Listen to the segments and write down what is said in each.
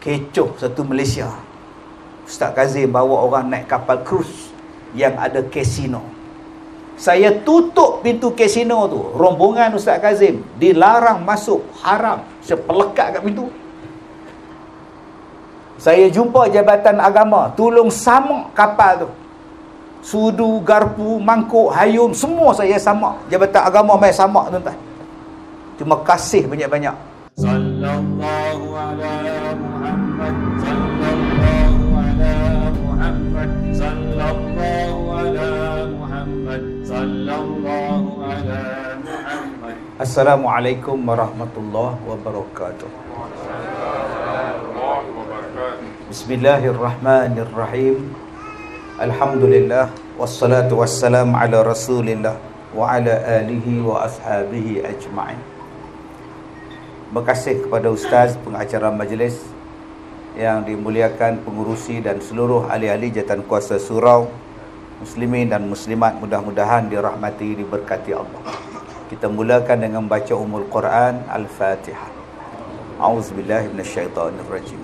kecoh satu Malaysia. Ustaz Kazim bawa orang naik kapal cruise yang ada kasino. Saya tutup pintu kasino tu. Rombongan Ustaz Kazim dilarang masuk, haram. Saya pelekat kat pintu. Saya jumpa Jabatan Agama, tolong samak kapal tu. Sudu, garpu, mangkuk, hayum, semua saya samak. Jabatan Agama mai samak tuan-tuan. Terima kasih banyak-banyak. Sallallahu ala Muhammad, sallallahu ala Muhammad, sallallahu ala Muhammad, sallallahu ala Muhammad. Assalamualaikum warahmatullahi wabarakatuh. Bismillahirrahmanirrahim. Alhamdulillah wassalatu wassalam ala Rasulillah wa ala alihi wa ashabihi ajma'in. Terima kasih kepada Ustaz pengacara majlis yang dimuliakan, pengurusi dan seluruh ahli-ahli jawatan kuasa surau, muslimin dan muslimat, mudah-mudahan dirahmati, diberkati Allah. Kita mulakan dengan membaca Ummul Quran Al-Fatihah. A'udzubillahi minasyaitonirrajim.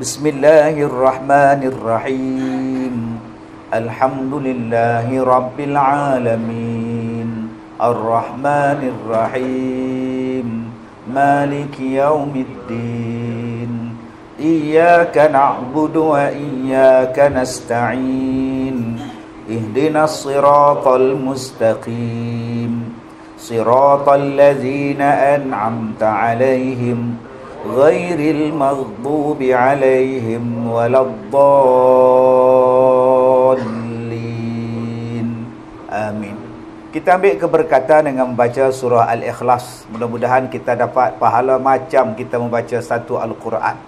Bismillahirrahmanirrahim. Alhamdulillahi rabbil alamin. Ar-Rahmanir-Rahim. Maliki yaumiddin. Iyyaka na'budu wa iyyaka nasta'in. Ihdinas siratal mustaqim. Siratal ladzina an'amta 'alaihim ghairil maghdubi 'alaihim waladdallin. Amin. Kita ambil keberkatan dengan membaca surah Al-Ikhlas. Mudah-mudahan kita dapat pahala macam kita membaca satu Al-Quran.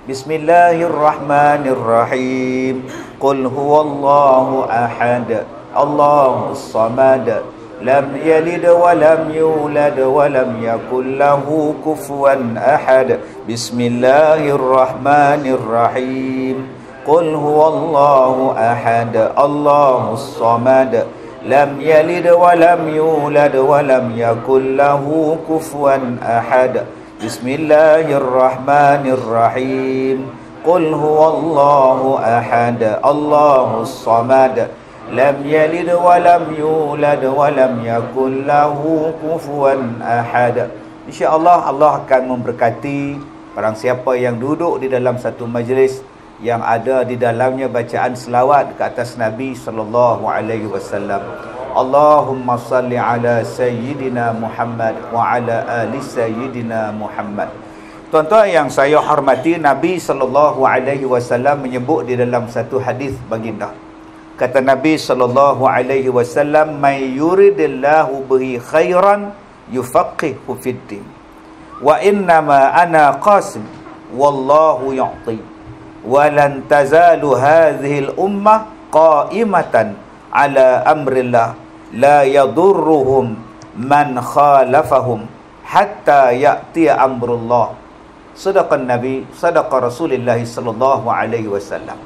Bismillahirrahmanirrahim. Qul huwallahu ahad, Allahus samad, lam yalid wa lam yulad wa lam yakul lahu kufuwan ahad. Bismillahirrahmanirrahim. Qul huwallahu ahad, Allahus samad, lam yalid wa lam yulad wa lam yakul lahu kufuwan ahad. Bismillahirrahmanirrahim. Qul huwallahu ahad, Allahus samad, lam yalid wa lam yulad wa lam yakul lahu kufuwan ahad. InsyaAllah Allah akan memberkati barang siapa yang duduk di dalam satu majlis yang ada di dalamnya bacaan selawat ke atas Nabi sallallahu alaihi wasallam. Allahumma salli ala sayyidina Muhammad wa ala ali sayyidina Muhammad. Tuan-tuan yang saya hormati, Nabi sallallahu alaihi wasallam menyebut di dalam satu hadis baginda. Kata Nabi sallallahu alaihi wasallam, "May yuridillahu bihi khairan yufaqihu fid-din. Wa innama ana qasim wallahu yu'ti. Walan tazalu hadhil ummah qa'imatan ala amrillah la yadurruhum man khalafahum hatta ya'ti amrullah." Sadaqan Nabi, sadaqa Rasulullah sallallahu alaihi wasallam.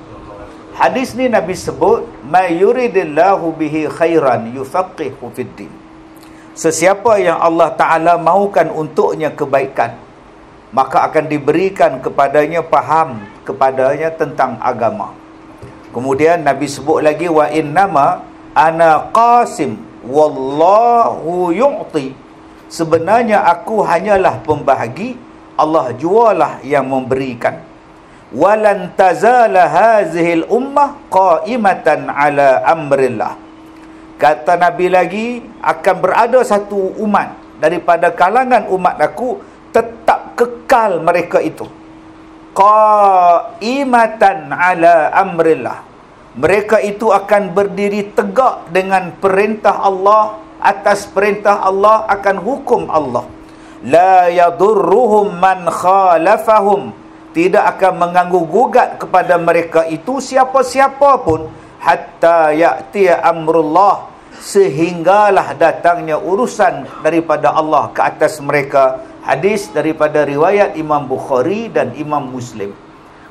Hadis ni Nabi sebut, "May yuridillahu bihi khairan yufaqihu fid-din." Sesiapa yang Allah Ta'ala mahukan untuknya kebaikan, maka akan diberikan kepadanya faham kepadanya tentang agama. Kemudian Nabi sebut lagi, "Wa innama ana qasim wallahu yu'ti." Sebenarnya aku hanyalah pembahagi, Allah jualah yang memberikan. "Walan tazala hazihil ummah qa'imatan ala amrillah." Kata Nabi lagi, akan berada satu umat daripada kalangan umat aku, tetap kekal mereka itu qa'imatan ala amrillah. Mereka itu akan berdiri tegak dengan perintah Allah, atas perintah Allah, akan hukum Allah. La yadurruhum man khalafahum. Tidak akan mengganggu gugat kepada mereka itu siapa-siapa pun, hatta ya'ti amrullah, sehinggalah datangnya urusan daripada Allah ke atas mereka. Hadis daripada riwayat Imam Bukhari dan Imam Muslim.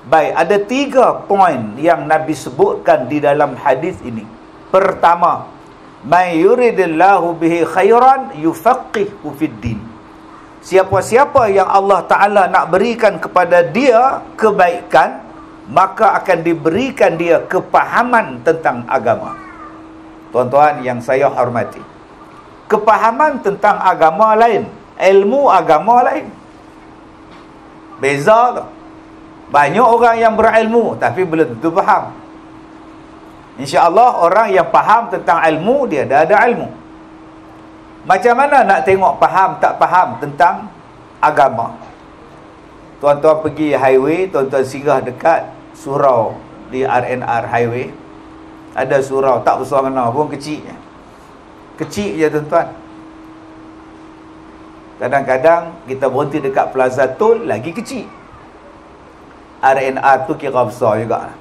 Baik, ada 3 poin yang Nabi sebutkan di dalam hadis ini. Pertama, may yuridillahu bihi khairan yufaqihu fid din. Siapa-siapa yang Allah Ta'ala nak berikan kepada dia kebaikan, maka akan diberikan dia kepahaman tentang agama. Tuan-tuan yang saya hormati, kepahaman tentang agama lain, ilmu agama lain. Beza tu. Banyak orang yang berilmu tapi belum tentu faham. InsyaAllah orang yang faham tentang ilmu, dia dah ada ilmu. Macam mana nak tengok faham tak faham tentang agama? Tuan-tuan pergi highway, tuan-tuan singgah dekat surau di RNR highway. Ada surau tak besar mana pun, kecil. Kecil je tuan-tuan. Kadang-kadang kita berhenti dekat Plaza Tol, lagi kecil. RNR tu kira besar juga.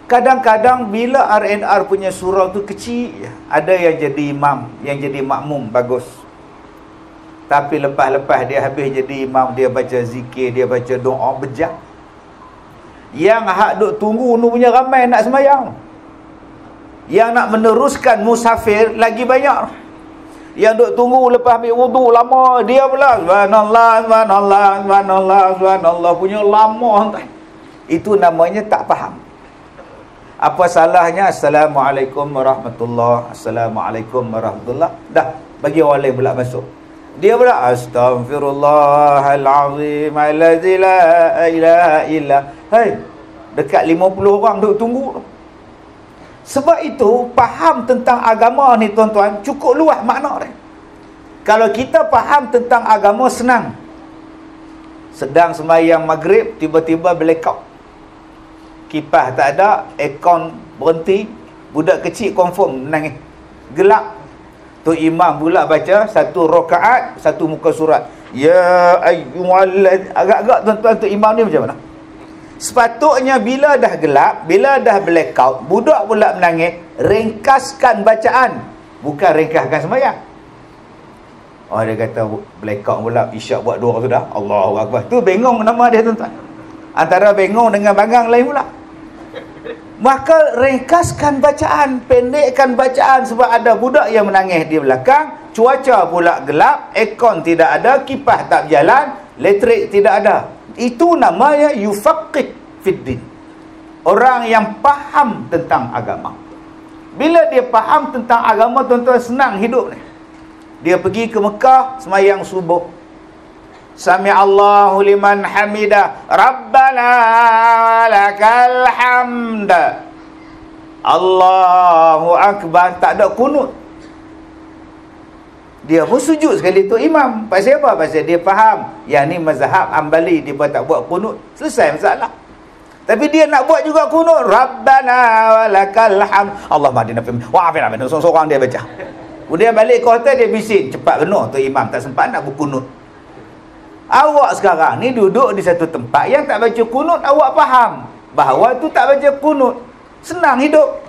Kadang-kadang bila RNR punya surau tu kecil, ada yang jadi imam, yang jadi makmum, bagus. Tapi lepas-lepas dia habis jadi imam, dia baca zikir, dia baca doa, bejat. Yang hak duk tunggu nu punya ramai nak sembahyang. Yang nak meneruskan musafir lagi banyak. Yang duk tunggu lepas ambil wuduk lama, dia pula subhanallah, subhanallah, subhanallah, subhanallah, punya lama. Itu namanya tak faham. Apa salahnya Assalamualaikum warahmatullahi, Assalamualaikum warahmatullahi, dah bagi orang lain pula masuk. Dia pula Astaghfirullahalazim allazi la ilaha illa. Hai, dekat 50 orang duk tunggu. Sebab itu faham tentang agama ni tuan-tuan cukup luas makna dia. Kalau kita faham tentang agama, senang. Sedang sembahyang maghrib, tiba-tiba blackout, kipas tak ada, aircon berhenti, budak kecil confirm menangis, gelap. Tu imam pula baca satu rakaat, satu muka surat. Ya ayyuhallaz, agak-agak tuan-tuan, tu imam ni macam mana? Sepatutnya bila dah gelap, bila dah blackout, budak pula menangis, ringkaskan bacaan, bukan ringkaskan sembahyang. Oh, dia kata blackout pula, isyak buat dua sudah, Allahu Akbar. Tu bengong nama dia tuan-tuan. Antara bengong dengan bangang lain pula. Maka ringkaskan bacaan, pendekkan bacaan, sebab ada budak yang menangis di belakang, cuaca pula gelap, aircon tidak ada, kipas tak berjalan, elektrik tidak ada. Itu namanya yufaqih fiddin. Orang yang faham tentang agama. Bila dia faham tentang agama, tuan-tuan, senang hidup ni. Dia pergi ke Mekah, sembahyang subuh. Sami'allahu liman hamidah, Rabbana lakal hamd, Allahu Akbar. Tak ada kunut. Dia pun sujud sekali tu imam. Pasal apa? Pasal dia faham yang ni mazhab Hanbali, dia pun tak buat kunut, selesai masalah. Tapi dia nak buat juga kunut, Rabbana walakal hamd, Allah mahdina fi wa afina, seorang dia baca. Kemudian balik ke hotel, dia bising, cepat penuh tu imam, tak sempat nak berkunut. Awak sekarang ni duduk di satu tempat yang tak baca kunut, awak faham bahawa tu tak baca kunut, senang hidup.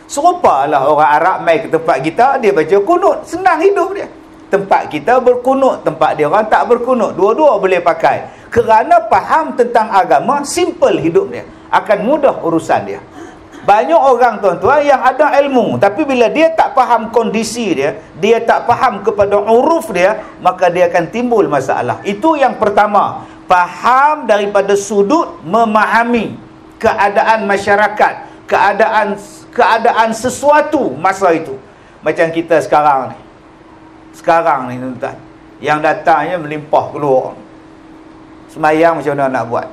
Serupalah orang Arab mai ke tempat kita, dia baca kunut, senang hidup dia. Tempat kita berkunut, tempat dia orang tak berkunut, dua-dua boleh pakai. Kerana faham tentang agama, simple hidup dia, akan mudah urusan dia. Banyak orang tuan-tuan yang ada ilmu, tapi bila dia tak faham kondisi dia, dia tak faham kepada uruf dia, maka dia akan timbul masalah. Itu yang pertama, faham daripada sudut memahami keadaan masyarakat, keadaan sesuatu masa itu. Macam kita sekarang ni. Sekarang ni tuan-tuan, yang datangnya melimpah keluar. Sembahyang macam mana nak buat?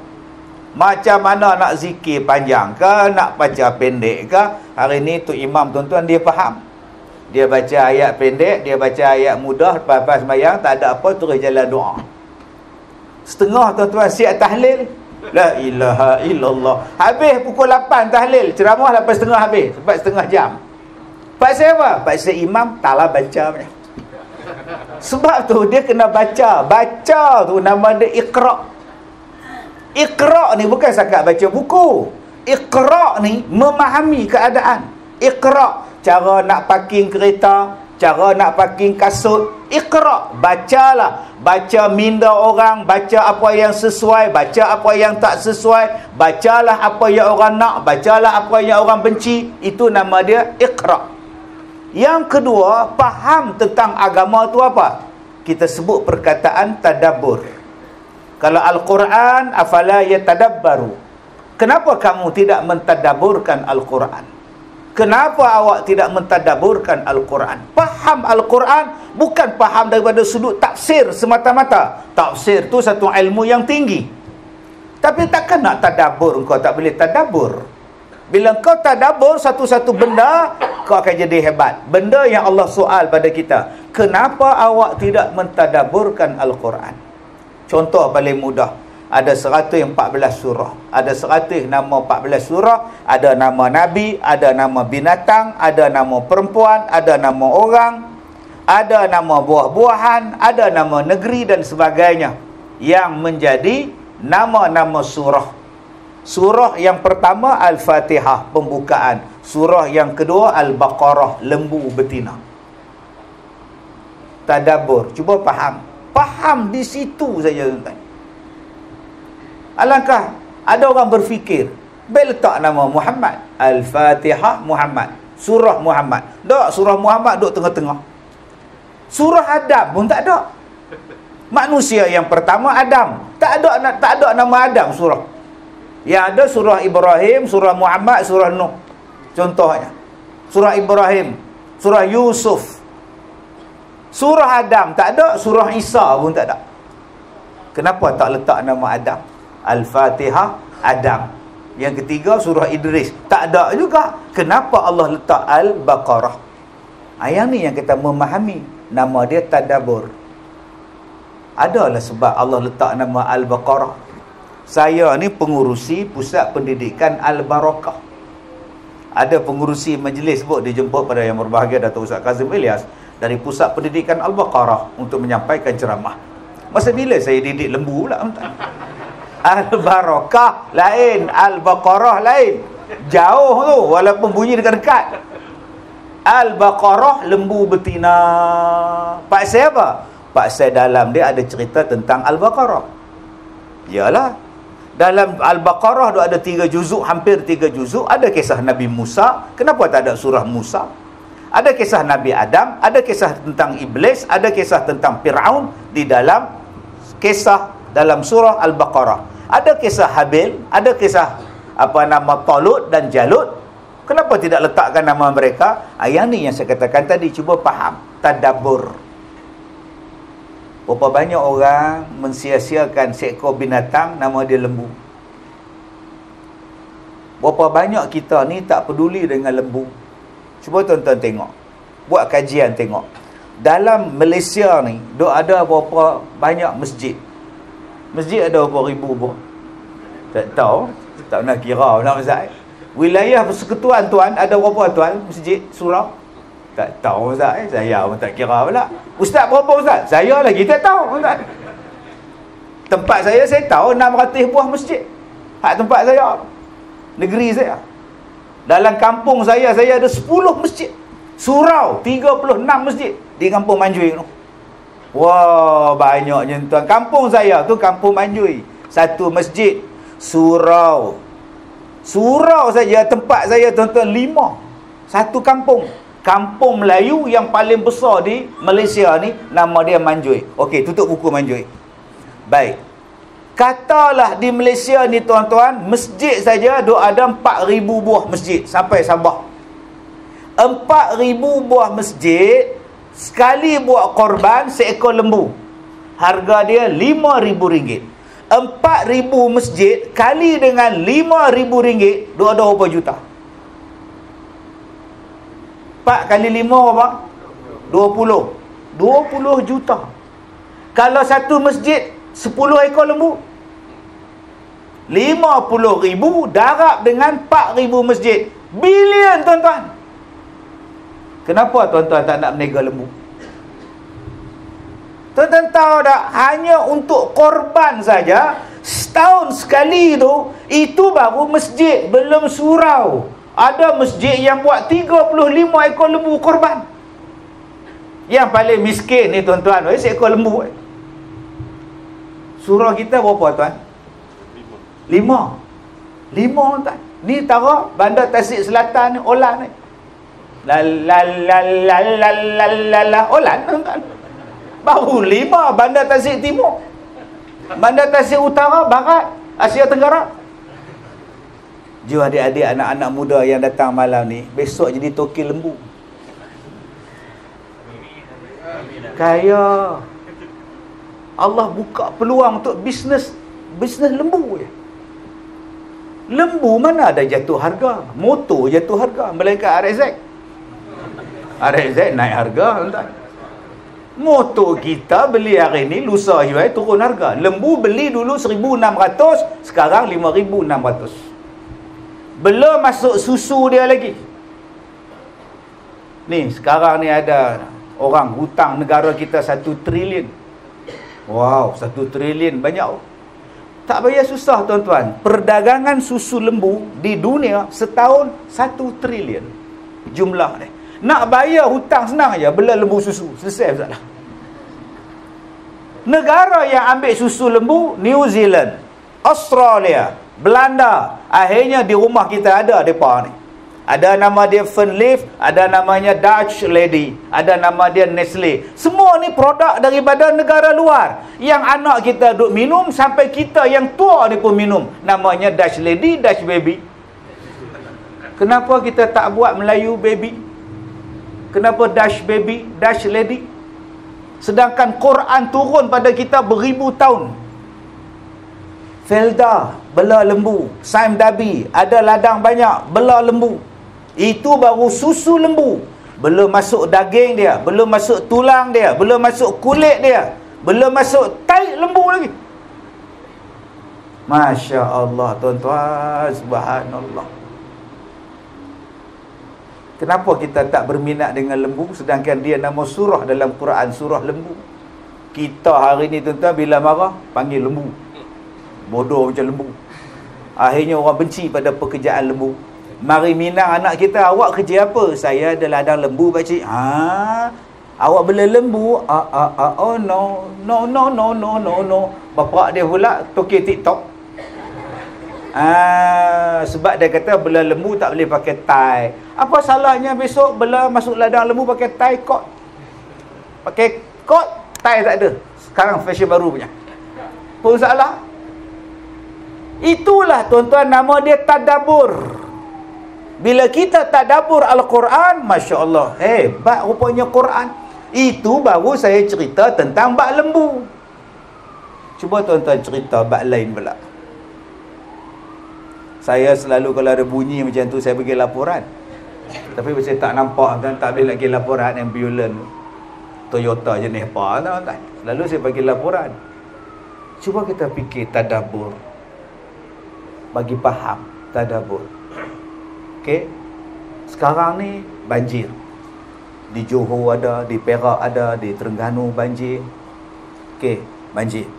Macam mana nak zikir panjang ke, nak baca pendek ke? Hari ni tu imam tuan-tuan, dia faham. Dia baca ayat pendek, dia baca ayat mudah, lepas sembahyang tak ada apa, terus jalan doa. Setengah tuan-tuan siap tahlil, la ilaha illallah. Habis pukul 8 tahlil, ceramah 8.30 habis, sebab setengah jam. Pasal apa? Pasal imam taklah baca punya. Sebab tu dia kena baca. Baca tu nama dia Iqra'. Iqra' ni bukan sakat baca buku. Iqra' ni memahami keadaan. Iqra' cara nak parking kereta, cara nak parking kasut. Iqra', bacalah. Baca minda orang, baca apa yang sesuai, baca apa yang tak sesuai, bacalah apa yang orang nak, bacalah apa yang orang benci. Itu nama dia Iqra'. Yang kedua, faham tentang agama tu apa? kita sebut perkataan tadabbur. Kalau Al-Quran, afala yatadabbaru. Kenapa kamu tidak mentadabburkan Al-Quran? Kenapa awak tidak mentadabburkan Al-Quran? Faham Al-Quran bukan faham daripada sudut tafsir semata-mata. Tafsir tu satu ilmu yang tinggi. Tapi takkan nak tadabbur, kau tak boleh tadabbur. Bila kau tadabbur satu-satu benda, kau akan jadi hebat. Benda yang Allah soal pada kita, kenapa awak tidak mentadabburkan Al-Quran? Contoh paling mudah, ada 114 surah, ada 100 nama 14 surah, ada nama Nabi, ada nama binatang, ada nama perempuan, ada nama orang, ada nama buah-buahan, ada nama negeri dan sebagainya, yang menjadi nama-nama surah. Surah yang pertama Al-Fatihah, pembukaan. Surah yang kedua Al-Baqarah, lembu betina. Tadabbur, cuba faham. Faham di situ saja, tuan-tuan. Alangkah ada orang berfikir, letak nama Muhammad, Al-Fatihah Muhammad, surah Muhammad. Tak, surah Muhammad duduk tengah-tengah. Surah Adam pun tak ada. Manusia yang pertama Adam, tak ada nama Adam surah. Yang ada surah Ibrahim, surah Muhammad, surah Nuh. Contohnya surah Ibrahim, surah Yusuf. Surah Adam tak ada, surah Isa pun tak ada. Kenapa tak letak nama Adam? Al-Fatihah Adam. Yang ketiga surah Idris, tak ada juga. Kenapa Allah letak Al-Baqarah? Yang ni yang kita memahami, nama dia tadabbur. Adalah sebab Allah letak nama Al-Baqarah. Saya ni pengurusi Pusat Pendidikan Al-Barakah. Ada pengurusi majlis sebut, dijemput pada yang berbahagia Datuk Ustaz Kazim Ilyas dari Pusat Pendidikan Al-Baqarah untuk menyampaikan ceramah. Masa bila saya didik lembu pula? Al-Barakah lain, Al-Baqarah lain. Jauh tu, walaupun bunyi dekat-dekat. Al-Baqarah, lembu betina. Pak saya apa? Pak saya dalam dia ada cerita tentang Al-Baqarah. Yalah, dalam Al-Baqarah ada 3 juzuk, hampir 3 juzuk. Ada kisah Nabi Musa. Kenapa tak ada surah Musa? Ada kisah Nabi Adam, ada kisah tentang Iblis, ada kisah tentang Fir'aun di dalam kisah dalam surah Al-Baqarah. Ada kisah Habil, ada kisah Talut dan Jalut. Kenapa tidak letakkan nama mereka? Yang ni yang saya katakan tadi, cuba faham, tadabbur. Berapa banyak orang mensia-siakan seekor binatang nama dia lembu. Berapa banyak kita ni tak peduli dengan lembu. Cuba tuan-tuan tengok, buat kajian tengok. Dalam Malaysia ni ada berapa banyak masjid? Masjid ada berapa ribu buah? Tak tahu, tak pernah kira nak Ustaz. Wilayah persekutuan tuan ada berapa tuan masjid surau? Tak tahu Ustaz, saya pun tak kira pula. Ustaz berapa Ustaz? Saya lagi tak tahu Ustaz. Tempat saya tahu 600 buah masjid. Hak tempat saya, negeri saya. Dalam kampung saya ada 10 masjid. Surau 36 masjid di kampung Manjui tu. Wah, banyaknya tuan. Kampung saya tu kampung Manjui, 1 masjid. Surau saja tempat saya tuan-tuan 5. 1 kampung. Kampung Melayu yang paling besar di Malaysia ni, nama dia Manjui. Okey, tutup buku Manjui. Baik. Katalah di Malaysia ni tuan-tuan, masjid saja ada 4,000 buah masjid sampai Sabah. 4,000 buah masjid, sekali buat korban seekor lembu. Harga dia RM5,000. 4,000 masjid kali dengan RM5,000, ada berapa juta? 4 kali 5 apa? 20 juta. Kalau satu masjid 10 ekor lembu, 50,000 darab dengan 4,000 masjid, bilion tuan-tuan. Kenapa tuan-tuan tak nak meniaga lembu? Tuan-tuan tahu tak, hanya untuk korban saja setahun sekali tu, itu baru masjid, belum surau. Ada masjid yang buat 35 ekor lembu korban. Yang paling miskin ni tuan-tuan, seekor lembu. Surau kita berapa tuan? 5 tuan. Ni tara Bandar Tasik Selatan ni, Olan ni. Olan tuan-tuan. Baru 5 Bandar Tasik Timur, Bandar Tasik Utara, Barat, Asia Tenggara. Jom adik-adik, anak-anak muda yang datang malam ni, besok jadi toki lembu. Kaya. Allah buka peluang untuk bisnes lembu je. Lembu mana ada jatuh harga? Motor jatuh harga, melainkan RX. RX naik harga, tuan-tuan. Motor kita beli hari ni, lusa jual turun harga. Lembu beli dulu 1,600, sekarang 5,600. Belum masuk susu dia lagi. Ni sekarang ni ada orang hutang negara kita 1 trilion. Wow, 1 trilion banyak. Tak payah susah tuan-tuan. Perdagangan susu lembu di dunia setahun 1 trilion jumlah ni. Nak bayar hutang senang aja, bela lembu susu, selesai masalah. Negara yang ambil susu lembu, New Zealand, Australia, Belanda. Akhirnya di rumah kita ada depa ni. Ada nama dia Fernleaf, ada namanya Dutch Lady, ada nama dia Nestle. Semua ni produk daripada negara luar. Yang anak kita duk minum, sampai kita yang tua ni pun minum. Namanya Dutch Lady, Dutch Baby. Kenapa kita tak buat Melayu Baby? Kenapa Dutch Baby, Dutch Lady? Sedangkan Quran turun pada kita beribu tahun. Felda, bela lembu. Saim Dabi, ada ladang banyak, bela lembu. Itu baru susu lembu. Belum masuk daging dia, belum masuk tulang dia, belum masuk kulit dia, belum masuk tai lembu lagi. Masya Allah, tuan-tuan, subhanallah. Kenapa kita tak berminat dengan lembu, sedangkan dia nama surah dalam Quran, surah lembu. Kita hari ni tuan-tuan bila marah panggil lembu, bodoh macam lembu. Akhirnya orang benci pada pekerjaan lembu. Mari minang anak kita, awak kerja apa? Saya ada ladang lembu pakcik. Awak bela lembu? Oh no. Bapak dia pula toki TikTok. Sebab dia kata bela lembu tak boleh pakai tie. Apa salahnya besok bela masuk ladang lembu pakai tie coat? Pakai coat, tie tak ada. Sekarang fashion baru punya. Pun salah. Itulah tuan-tuan nama dia tadabbur. Bila kita tadabbur Al-Quran, Masya Allah, hebat rupanya Quran. Itu baru saya cerita tentang bak lembu. Cuba tuan-tuan cerita bak lain pula. Saya selalu kalau ada bunyi macam tu, saya bagi laporan. Tapi saya tak nampak dan tak boleh lagi laporan ambulans Toyota jenis apa, tuan-tuan. Lalu saya bagi laporan. Cuba kita fikir tadabbur, bagi faham tadabbur. Okey. Sekarang ni banjir. Di Johor ada, di Perak ada, di Terengganu banjir. Okey, banjir.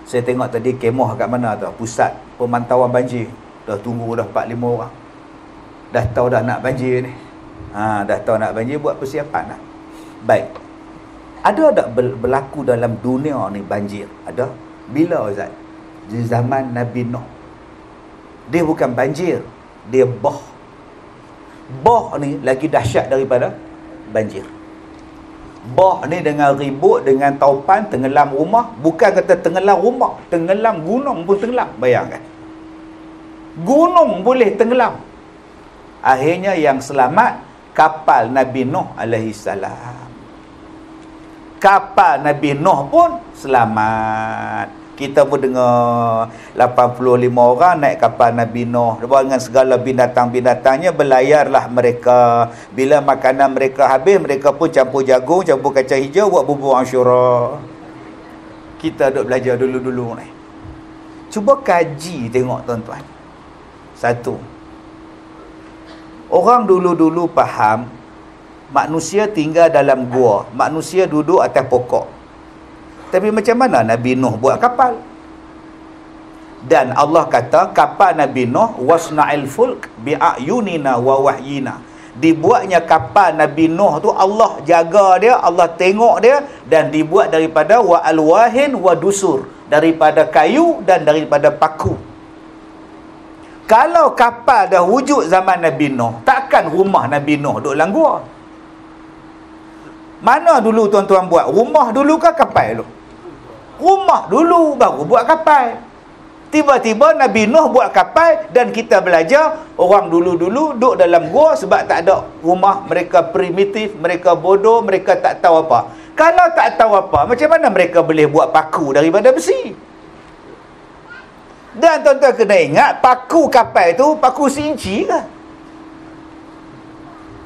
Saya tengok tadi kemah kat mana tu, pusat pemantauan banjir. Dah tunggu dah 4-5 orang. Dah tahu dah nak banjir ni. Dah tahu nak banjir, buat persiapan dah. Baik. Ada tak berlaku dalam dunia ni banjir? Ada. Bila Ustaz? Di zaman Nabi Nuh. Dia bukan banjir, dia bah. Bah ni lagi dahsyat daripada banjir. Bah ni dengan ribut, dengan taupan, tenggelam rumah. Bukan kata tenggelam rumah, tenggelam gunung pun tenggelam. Bayangkan, gunung boleh tenggelam. Akhirnya yang selamat kapal Nabi Nuh alaihi salam. Kapal Nabi Nuh pun selamat. Kita pun dengar 85 orang naik kapal Nabi Nuh dengan segala binatang-binatangnya, berlayarlah mereka. Bila makanan mereka habis, mereka pun campur jagung, campur kacang hijau, buat bubur Asyura. Kita duk belajar dulu-dulu ni. Cuba kaji tengok tuan-tuan. Satu, orang dulu-dulu faham manusia tinggal dalam gua, manusia duduk atas pokok. Tapi macam mana Nabi Nuh buat kapal? Dan Allah kata kapal Nabi Nuh wasna'il fulk bi'ayunina wa wahyina. Dibuatnya kapal Nabi Nuh tu Allah jaga dia, Allah tengok dia, dan dibuat daripada wa alwahin wa dusur, daripada kayu dan daripada paku. Kalau kapal dah wujud zaman Nabi Nuh, takkan rumah Nabi Nuh duduk dalam gua. Mana dulu tuan-tuan buat? Rumah dulu ke kapal dulu? Rumah dulu baru buat kapal. Tiba-tiba Nabi Nuh buat kapal, dan kita belajar orang dulu-dulu duduk dalam gua sebab tak ada rumah. Mereka primitif, mereka bodoh, mereka tak tahu apa. Kalau tak tahu apa, macam mana mereka boleh buat paku daripada besi? Dan tuan-tuan kena ingat, paku kapal itu paku seinci ke?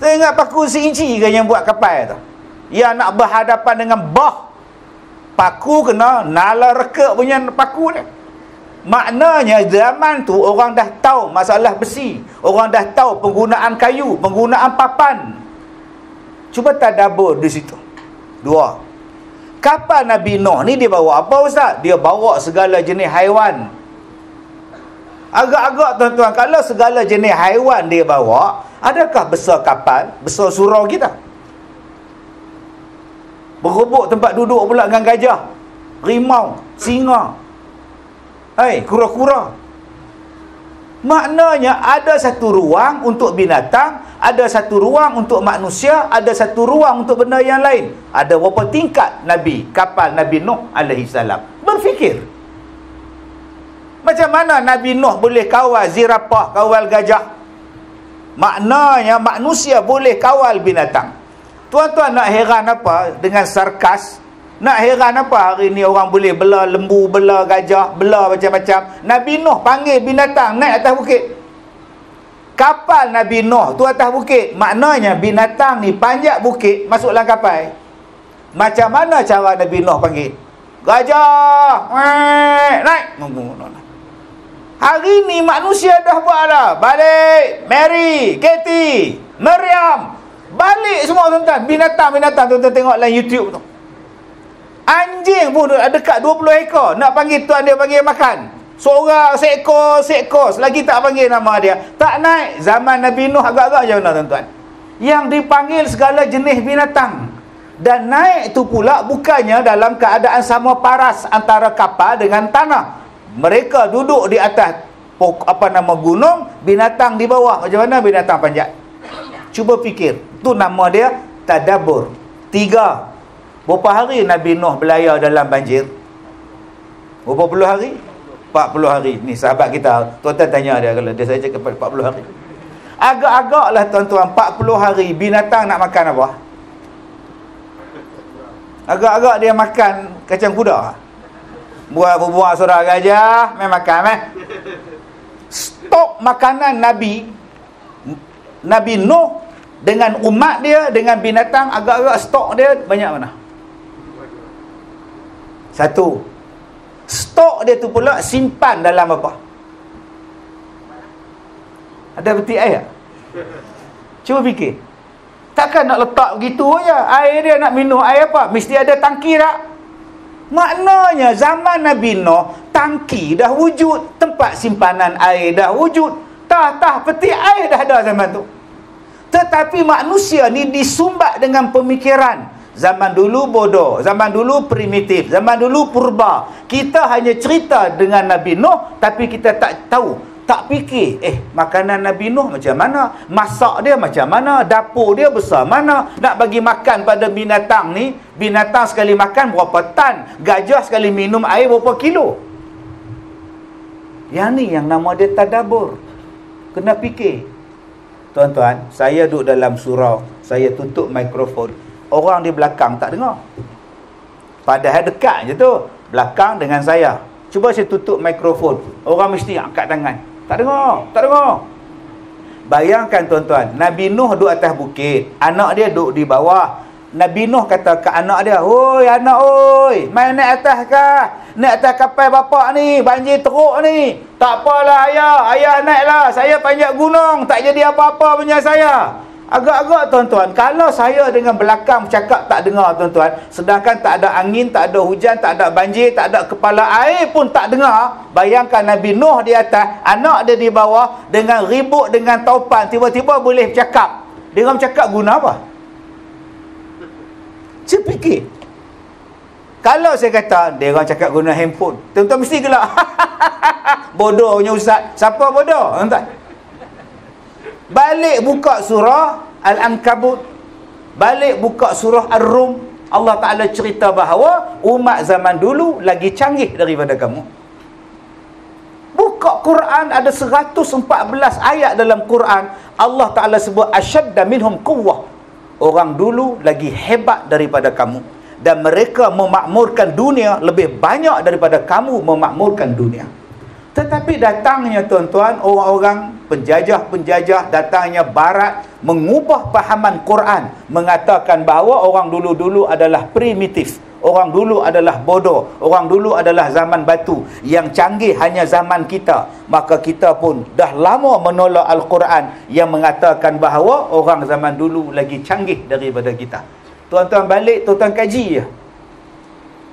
Saya ingat paku seinci ke yang buat kapal tu? Yang nak berhadapan dengan bah, paku kena nala reka punya paku dia. Maknanya zaman tu orang dah tahu masalah besi, orang dah tahu penggunaan kayu, penggunaan papan. Cuba tadabbur di situ. Dua, kapal Nabi Nuh ni dia bawa apa ustaz? Dia bawa segala jenis haiwan. Agak-agak tuan-tuan, kalau segala jenis haiwan dia bawa, adakah besar kapal, besar surau kita? Berhubuk tempat duduk pula dengan gajah, rimau, singa, kura-kura. Maknanya ada satu ruang untuk binatang, ada satu ruang untuk manusia, ada satu ruang untuk benda yang lain. Ada berapa tingkat Nabi, kapal Nabi Nuh alaihi salam? Berfikir. Macam mana Nabi Nuh boleh kawal zirafah, kawal gajah? Maknanya manusia boleh kawal binatang. Tuan-tuan nak heran apa dengan sarkas? Nak heran apa hari ni orang boleh bela lembu, bela gajah, bela macam-macam? Nabi Nuh panggil binatang naik atas bukit. Kapal Nabi Nuh tu atas bukit. Maknanya binatang ni panjat bukit masuk dalam kapal. Macam mana cara Nabi Nuh panggil? Gajah, naik. Hari ni manusia dah buat dah. Balik, Mary, Katie, Maryam. Balik semua tuan-tuan. Binatang-binatang tuan-tuan tengok dalam YouTube tu. Anjing pun ada dekat 20 ekor. Nak panggil tuan dia panggil makan. Seorang, seekor. Selagi tak panggil nama dia, tak naik. Zaman Nabi Nuh agak-agak macam mana tuan-tuan? Yang dipanggil segala jenis binatang. Dan naik tu pula bukannya dalam keadaan sama paras antara kapal dengan tanah. Mereka duduk di atas gunung, binatang di bawah. Macam mana binatang panjat? Cuba fikir. Tu nama dia tadabbur. 3. Berapa hari Nabi Nuh berlayar dalam banjir? Berapa puluh hari? 40 hari. Ni sahabat kita, tuan-tuan tanya dia, kalau dia saya cakap 40 hari. Agak-agaklah tuan-tuan, 40 hari binatang nak makan apa? Agak-agak dia makan kacang kuda. Buat surah gajah, main makan Stok makanan Nabi Nuh dengan umat dia, dengan binatang, agak-agak stok dia banyak mana? 1. Stok dia tu pula simpan dalam apa? Ada peti air tak? Cuba fikir. Takkan nak letak begitu aja. Air dia nak minum air apa? Mesti ada tangki tak? Maknanya zaman Nabi Nuh, tangki dah wujud, tempat simpanan air dah wujud, tah peti air dah ada zaman tu. Tetapi manusia ni disumbat dengan pemikiran. Zaman dulu bodoh, zaman dulu primitif, zaman dulu purba. Kita hanya cerita dengan Nabi Nuh, tapi kita tak tahu, tak fikir, makanan Nabi Nuh macam mana, masak dia macam mana, dapur dia besar mana, nak bagi makan pada binatang ni, binatang sekali makan berapa tan, gajah sekali minum air berapa kilo. Yang ni yang nama dia tadabbur. Kena fikir. Tuan-tuan, saya duduk dalam surau, saya tutup mikrofon, orang di belakang tak dengar. Padahal dekat je tu, belakang dengan saya. Cuba saya tutup mikrofon, orang mesti angkat tangan. Tak dengar. Bayangkan tuan-tuan, Nabi Nuh duduk atas bukit, anak dia duduk di bawah. Nabi Nuh kata ke anak dia, "Oi anak oi, main naik atas kah? Naik atas kapal bapak ni, banjir teruk ni." "Tak apalah ayah naiklah, saya panjat gunung, tak jadi apa-apa punya saya." Agak-agak tuan-tuan, kalau saya dengan belakang bercakap tak dengar tuan-tuan, sedangkan tak ada angin, tak ada hujan, tak ada banjir, tak ada kepala air pun tak dengar. Bayangkan Nabi Nuh di atas, anak dia di bawah, dengan ribut, dengan taupan, tiba-tiba boleh bercakap. Dia orang bercakap guna apa? Cuba fikir. Kalau saya kata dia orang cakap guna handphone, tuan-tuan mesti gelak. Bodohnya ustaz. Siapa bodoh tuan-tuan? Balik buka surah Al-Ankabut. Balik buka surah Ar-Rum, Allah Ta'ala cerita bahawa umat zaman dulu lagi canggih daripada kamu. Buka Quran, ada 114 ayat dalam Quran, Allah Ta'ala sebut asyadda minhum quwwah. Orang dulu lagi hebat daripada kamu, dan mereka memakmurkan dunia lebih banyak daripada kamu memakmurkan dunia. Tetapi datangnya tuan-tuan orang-orang penjajah-penjajah, datangnya barat, mengubah pahaman Quran, mengatakan bahawa orang dulu-dulu adalah primitif, orang dulu adalah bodoh, orang dulu adalah zaman batu, yang canggih hanya zaman kita. Maka kita pun dah lama menolak Al-Quran yang mengatakan bahawa orang zaman dulu lagi canggih daripada kita. Tuan-tuan balik, tuan-tuan kaji ya,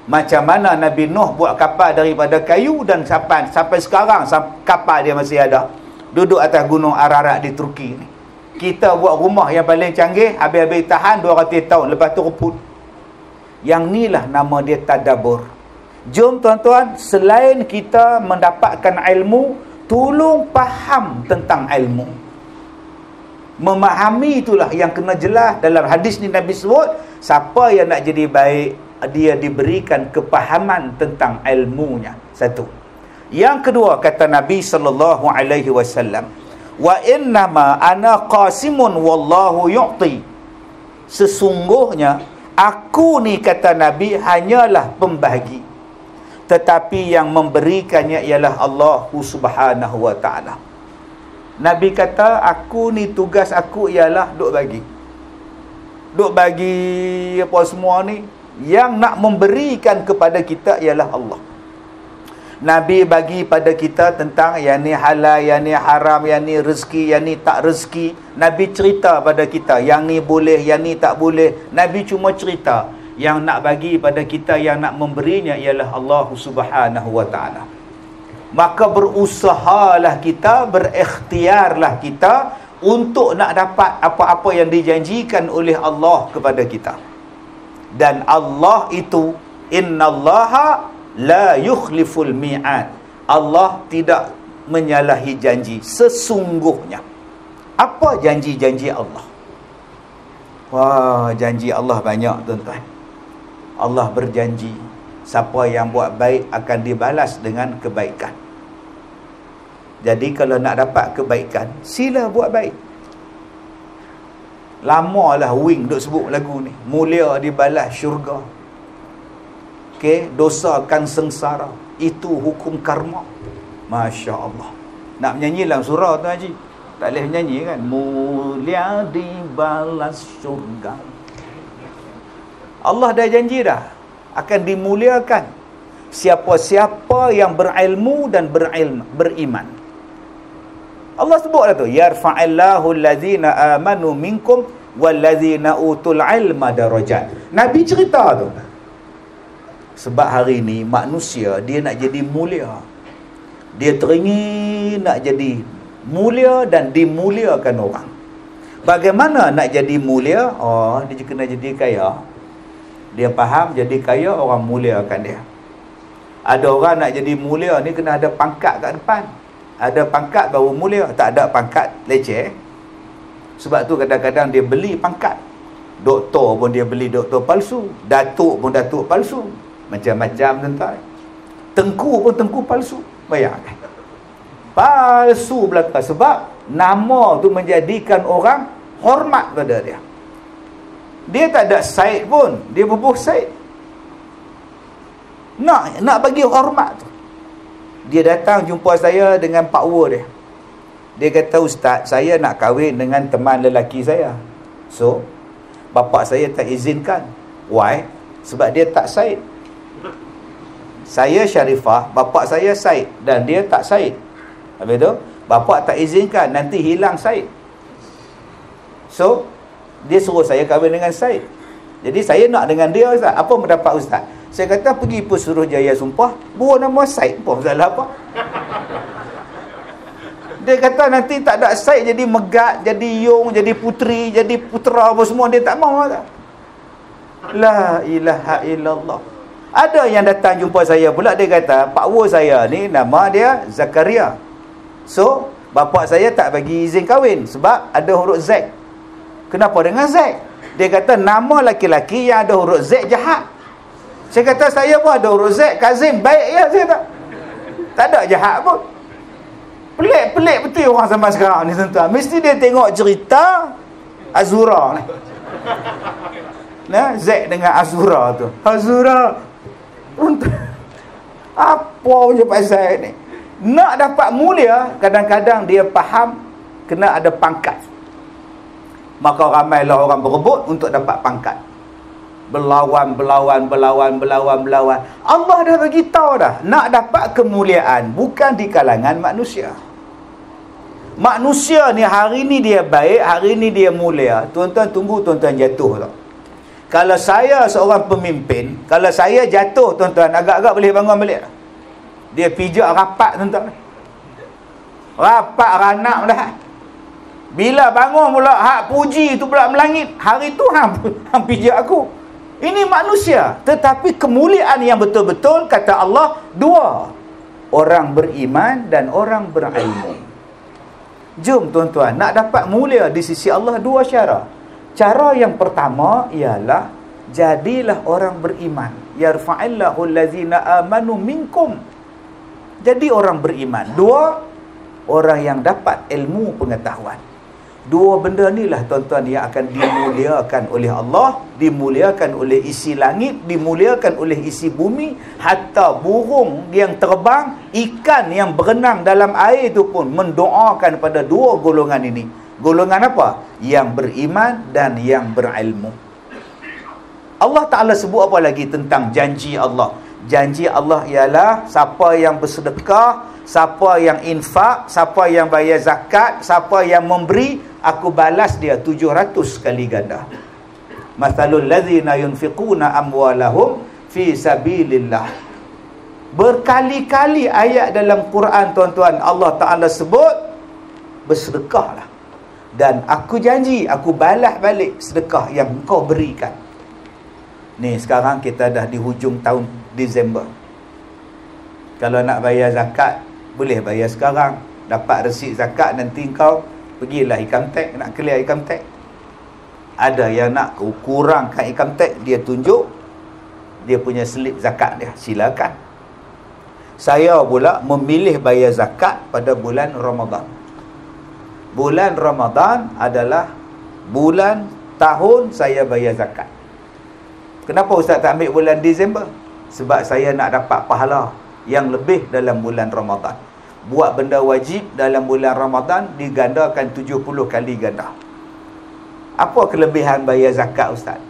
macam mana Nabi Nuh buat kapal daripada kayu, dan sampai sekarang kapal dia masih ada duduk atas gunung Ararat di Turki ni. Kita buat rumah yang paling canggih, habis-habis tahan 200 tahun, lepas tu reput. Yang ni lah nama dia tadabbur. Jom tuan-tuan, selain kita mendapatkan ilmu, tolong faham tentang ilmu. Memahami itulah yang kena jelas. Dalam hadis ni Nabi sebut, siapa yang nak jadi baik, dia diberikan kepahaman tentang ilmunya. Satu. Yang kedua, kata Nabi SAW, wa innama ana qasimun wallahu yu'ti. Sesungguhnya aku ni, kata Nabi, hanyalah pembahagi, tetapi yang memberikannya ialah Allah Subhanahu wa ta'ala. Nabi kata, aku ni, tugas aku ialah duk bagi apa semua ni. Yang nak memberikan kepada kita ialah Allah. Nabi bagi pada kita tentang yang ni halal, yang ni haram, yang ni rezeki, yang ni tak rezeki. Nabi cerita pada kita yang ni boleh, yang ni tak boleh. Nabi cuma cerita. Yang nak bagi pada kita, yang nak memberinya ialah Allah Subhanahu wa ta'ala. Maka berusahalah kita, berikhtiarlah kita untuk nak dapat apa-apa yang dijanjikan oleh Allah kepada kita. Dan Allah itu, innallaha la yukhliful mi'ad. Allah tidak menyalahi janji sesungguhnya. Apa janji-janji Allah? Wah, janji Allah banyak tuan-tuan. Allah berjanji, siapa yang buat baik akan dibalas dengan kebaikan. Jadi kalau nak dapat kebaikan, sila buat baik. Lamalah Wing duk sebut lagu ni, mulia dibalas syurga, okey, dosa akan sengsara, itu hukum karma. Masya Allah. Nak menyanyi dalam surah tu Haji, tak boleh menyanyi kan? Mulia dibalas syurga. Allah dah janji dah akan dimuliakan siapa-siapa yang berilmu dan beriman. Allah sebut dah tu, yarfa'illahu allazina amanu minkum wallazina utul ilma darajat. Nabi cerita tu. Sebab hari ni manusia dia nak jadi mulia. Dia teringin nak jadi mulia dan dimuliakan orang. Bagaimana nak jadi mulia? Oh, dia kena jadi kaya. Dia faham jadi kaya, orang muliakan dia. Ada orang nak jadi mulia ni kena ada pangkat kat depan. Ada pangkat baru mulia, tak ada pangkat leceh. Sebab tu kadang-kadang dia beli pangkat. Doktor pun dia beli doktor palsu, datuk pun datuk palsu, macam-macam tuan-tuan. Tengku pun tengku palsu. Bayangkan, palsu belaka. Sebab nama tu menjadikan orang hormat pada dia. Dia tak ada Said pun, dia bubuh Said. Nak bagi hormat tu. Dia datang jumpa saya dengan Pak Wu dia. Dia kata, Ustaz, saya nak kahwin dengan teman lelaki saya. So, bapa saya tak izinkan. Why? Sebab dia tak Said. Saya Syarifah, bapa saya Said, dan dia tak Said. Habis tu, bapa tak izinkan, nanti hilang Said. So, dia suruh saya kahwin dengan Said. Jadi saya nak dengan dia, Ustaz. Apa mendapat Ustaz? Saya kata, pergi Pesuruhjaya sumpah, buat nama Said pun, salah apa? Dia kata nanti tak ada Said, jadi Megat, jadi Yong, jadi Puteri, jadi Putera apa semua, dia tak mahu. La ilaha illallah. Ada yang datang jumpa saya pula, dia kata, Pak Wu saya ni nama dia Zakaria. So, bapa saya tak bagi izin kahwin sebab ada huruf Z. Kenapa dengan Z? Dia kata nama laki-laki yang ada huruf Z jahat. Saya kata saya pun ada huruf Z, Kazim baik ya, saya tak ada jahat pun. Pelik betul orang zaman sekarang ni tuan-tuan. Mesti dia tengok cerita Azura ni. Nah, Z dengan Azura tu. Azura. Apa je pasal ni? Nak dapat mulia, kadang-kadang dia faham kena ada pangkat. Maka ramailah orang berebut untuk dapat pangkat. Berlawan. Allah dah bagi tahu dah, nak dapat kemuliaan bukan di kalangan manusia. Manusia ni hari ni dia baik, hari ni dia mulia. Tuan-tuan tunggu tuan-tuan jatuh tau. Kalau saya seorang pemimpin, kalau saya jatuh tuan-tuan, agak-agak boleh bangun balik. Dia pijak rapat tuan-tuan. Rapat ranak dah. Bila bangun pula hak puji tu pula melangit, hari tu hang pijak aku. Ini manusia. Tetapi kemuliaan yang betul-betul kata Allah dua. Orang beriman dan orang berilmu. Jom tuan-tuan, nak dapat mulia di sisi Allah dua cara. Cara yang pertama ialah jadilah orang beriman. Yarfa'illahu allazina amanu minkum. Jadi orang beriman. Dua, orang yang dapat ilmu pengetahuan. Dua benda inilah tuan-tuan yang akan dimuliakan oleh Allah, dimuliakan oleh isi langit, dimuliakan oleh isi bumi, hatta burung yang terbang, ikan yang berenang dalam air itu pun mendoakan pada dua golongan ini. Golongan apa? Yang beriman dan yang berilmu. Allah Ta'ala sebut apa lagi tentang janji Allah? Janji Allah ialah siapa yang bersedekah, siapa yang infak, siapa yang bayar zakat, siapa yang memberi, aku balas dia 700 kali ganda. Mathalul ladzina yunfiquna amwalahum fi sabilillah. Berkali-kali ayat dalam Quran tuan-tuan Allah Ta'ala sebut bersedekahlah. Dan aku janji, aku balas balik sedekah yang kau berikan. Ni sekarang kita dah di hujung tahun Disember. Kalau nak bayar zakat, boleh bayar sekarang. Dapat resit zakat, nanti kau pergilah income tax, nak clear income tax. Ada yang nak kurangkan income tax, dia tunjuk dia punya slip zakat dia, silakan. Saya pula memilih bayar zakat pada bulan Ramadan. Bulan Ramadan adalah bulan tahun saya bayar zakat. Kenapa Ustaz tak ambil bulan Disember? Sebab saya nak dapat pahala yang lebih dalam bulan Ramadan. Buat benda wajib dalam bulan Ramadan digandakan 70 kali ganda. Apa kelebihan bayar zakat Ustaz?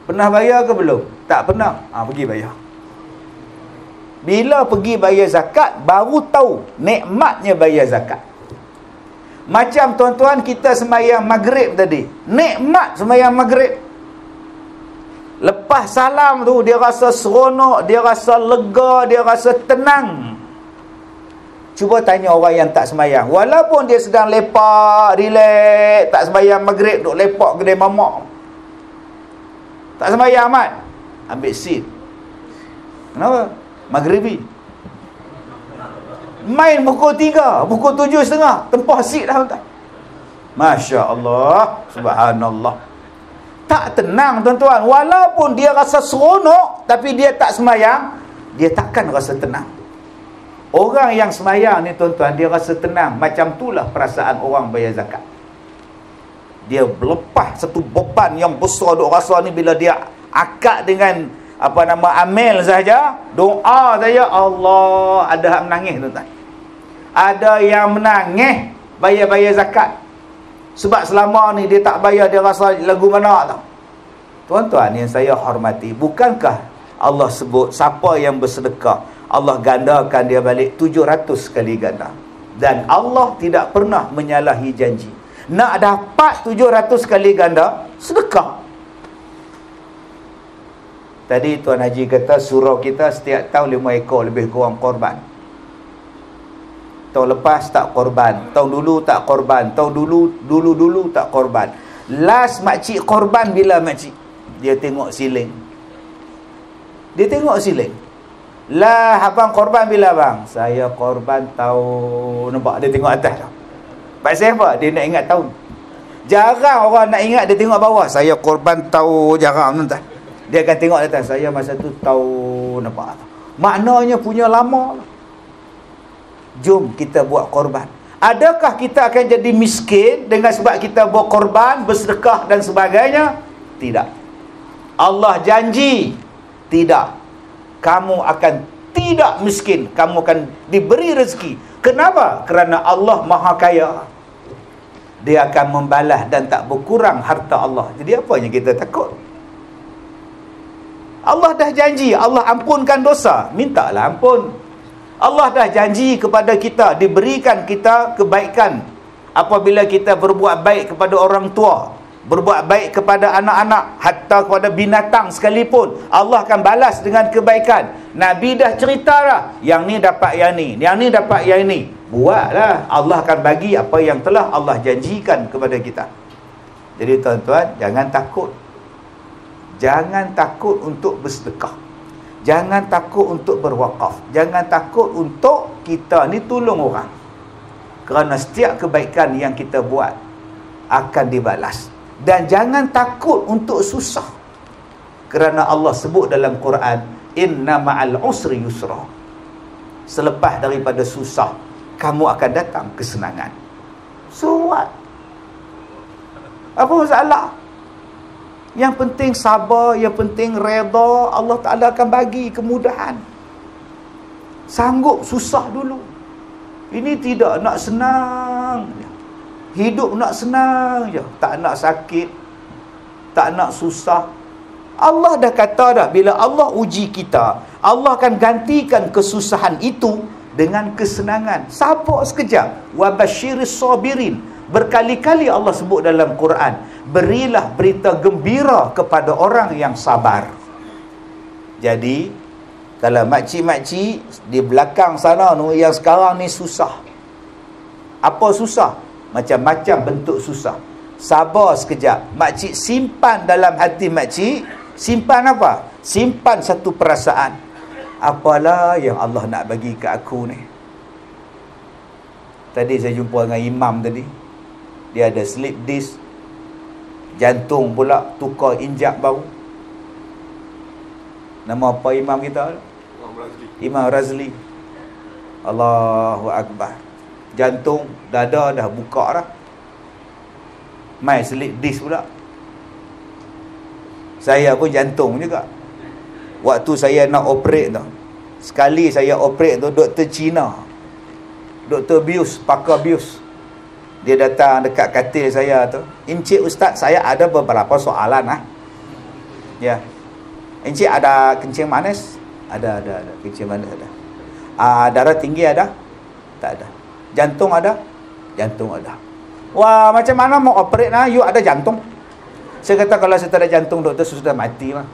Pernah bayar ke belum? Tak pernah. Pergi bayar. Bila pergi bayar zakat, baru tahu nikmatnya bayar zakat. Macam tuan-tuan kita sembahyang maghrib tadi. Nikmat sembahyang maghrib. Lepas salam tu, dia rasa seronok, dia rasa lega, dia rasa tenang. Cuba tanya orang yang tak sembahyang. Walaupun dia sedang lepak, relax, tak sembahyang maghrib, duk lepak kedai mamak. Tak sembahyang amat. Ambil seat. Kenapa? Maghribi. Main pukul 3, pukul 7.30. Tempah seat dah tuan. Masya Allah. Subhanallah. Tak tenang tuan-tuan. Walaupun dia rasa seronok, tapi dia tak sembahyang, dia takkan rasa tenang. Orang yang sembahyang ni tuan-tuan, dia rasa tenang. Macam itulah perasaan orang bayar zakat. Dia berlepas satu beban yang besar duk rasa ni bila dia akad dengan amil saja, doa saja, Allah, ada yang menangis tuan-tuan. Ada yang menangis bayar-bayar zakat. Sebab selama ni dia tak bayar, dia rasa lagu mana tau. Tuan-tuan yang saya hormati, bukankah Allah sebut siapa yang bersedekah, Allah gandakan dia balik 700 kali ganda. Dan Allah tidak pernah menyalahi janji. Nak dapat 700 kali ganda, sedekah. Tadi Tuan Haji kata surau kita setiap tahun 5 ekor lebih kurang korban. Tahun lepas tak korban, tahun dulu tak korban, tahun dulu tak korban. Last makcik korban bila makcik? Dia tengok siling. Dia tengok siling. Lah abang korban bila bang? Saya korban tahun, nampak dia tengok atas dah. Pasal apa? Dia nak ingat tahun. Jarang orang nak ingat dia tengok bawah. Saya korban tahu jarang tuan. Dia akan tengok atas. Saya masa tu tahu nampak. Maknanya punya lama. Jom kita buat korban. Adakah kita akan jadi miskin dengan sebab kita buat korban, bersedekah dan sebagainya? Tidak. Allah janji tidak. Kamu akan tidak miskin. Kamu akan diberi rezeki. Kenapa? Kerana Allah Maha Kaya. Dia akan membalas dan tak berkurang harta Allah. Jadi apa yang kita takut? Allah dah janji, Allah ampunkan dosa. Mintalah ampun. Allah dah janji kepada kita, diberikan kita kebaikan apabila kita berbuat baik kepada orang tua, berbuat baik kepada anak-anak, hatta kepada binatang sekalipun. Allah akan balas dengan kebaikan. Nabi dah cerita dah, yang ni dapat yang ni, yang ni dapat yang ni. Buatlah, Allah akan bagi apa yang telah Allah janjikan kepada kita. Jadi tuan-tuan, jangan takut. Jangan takut untuk bersedekah. Jangan takut untuk berwakaf. Jangan takut untuk kita ni tolong orang. Kerana setiap kebaikan yang kita buat akan dibalas. Dan jangan takut untuk susah. Kerana Allah sebut dalam Quran, inna ma'al usri yusra. Selepas daripada susah, kamu akan datang kesenangan. So what? Apa masalah? Yang penting sabar, yang penting reda. Allah Ta'ala akan bagi kemudahan. Sanggup susah dulu. Ini tidak nak senang. Hidup nak senang je. Tak nak sakit. Tak nak susah. Allah dah kata dah, bila Allah uji kita, Allah akan gantikan kesusahan itu dengan kesenangan. Sabar sekejap. Wa basyiris sabirin. Berkali-kali Allah sebut dalam Quran, berilah berita gembira kepada orang yang sabar. Jadi kalau makcik-makcik di belakang sana tu yang sekarang ni susah. Apa susah? Macam-macam bentuk susah. Sabar sekejap. Makcik simpan dalam hati makcik. Simpan apa? Simpan satu perasaan. Apalah yang Allah nak bagi ke aku ni. Tadi saya jumpa dengan imam tadi. Dia ada slip disc. Jantung pula tukar injak baru. Nama apa imam kita? Imam Razli. Allahu Akbar. Jantung, dada dah buka dah. Mai slip disc pula. Saya pun jantung juga. Waktu saya nak operate tu, sekali saya operate tu, doktor Cina, Dr. Bius, pakar Bius, dia datang dekat katil saya tu. Encik Ustaz, saya ada beberapa soalan Ya. Encik ada kencing manis? Ada. Kencing manis ada. Darah tinggi ada? Tak ada. Jantung ada? Jantung ada. Wah, macam mana mau operate you ada jantung? Saya kata kalau saya tak ada jantung, doktor sudah mati lah.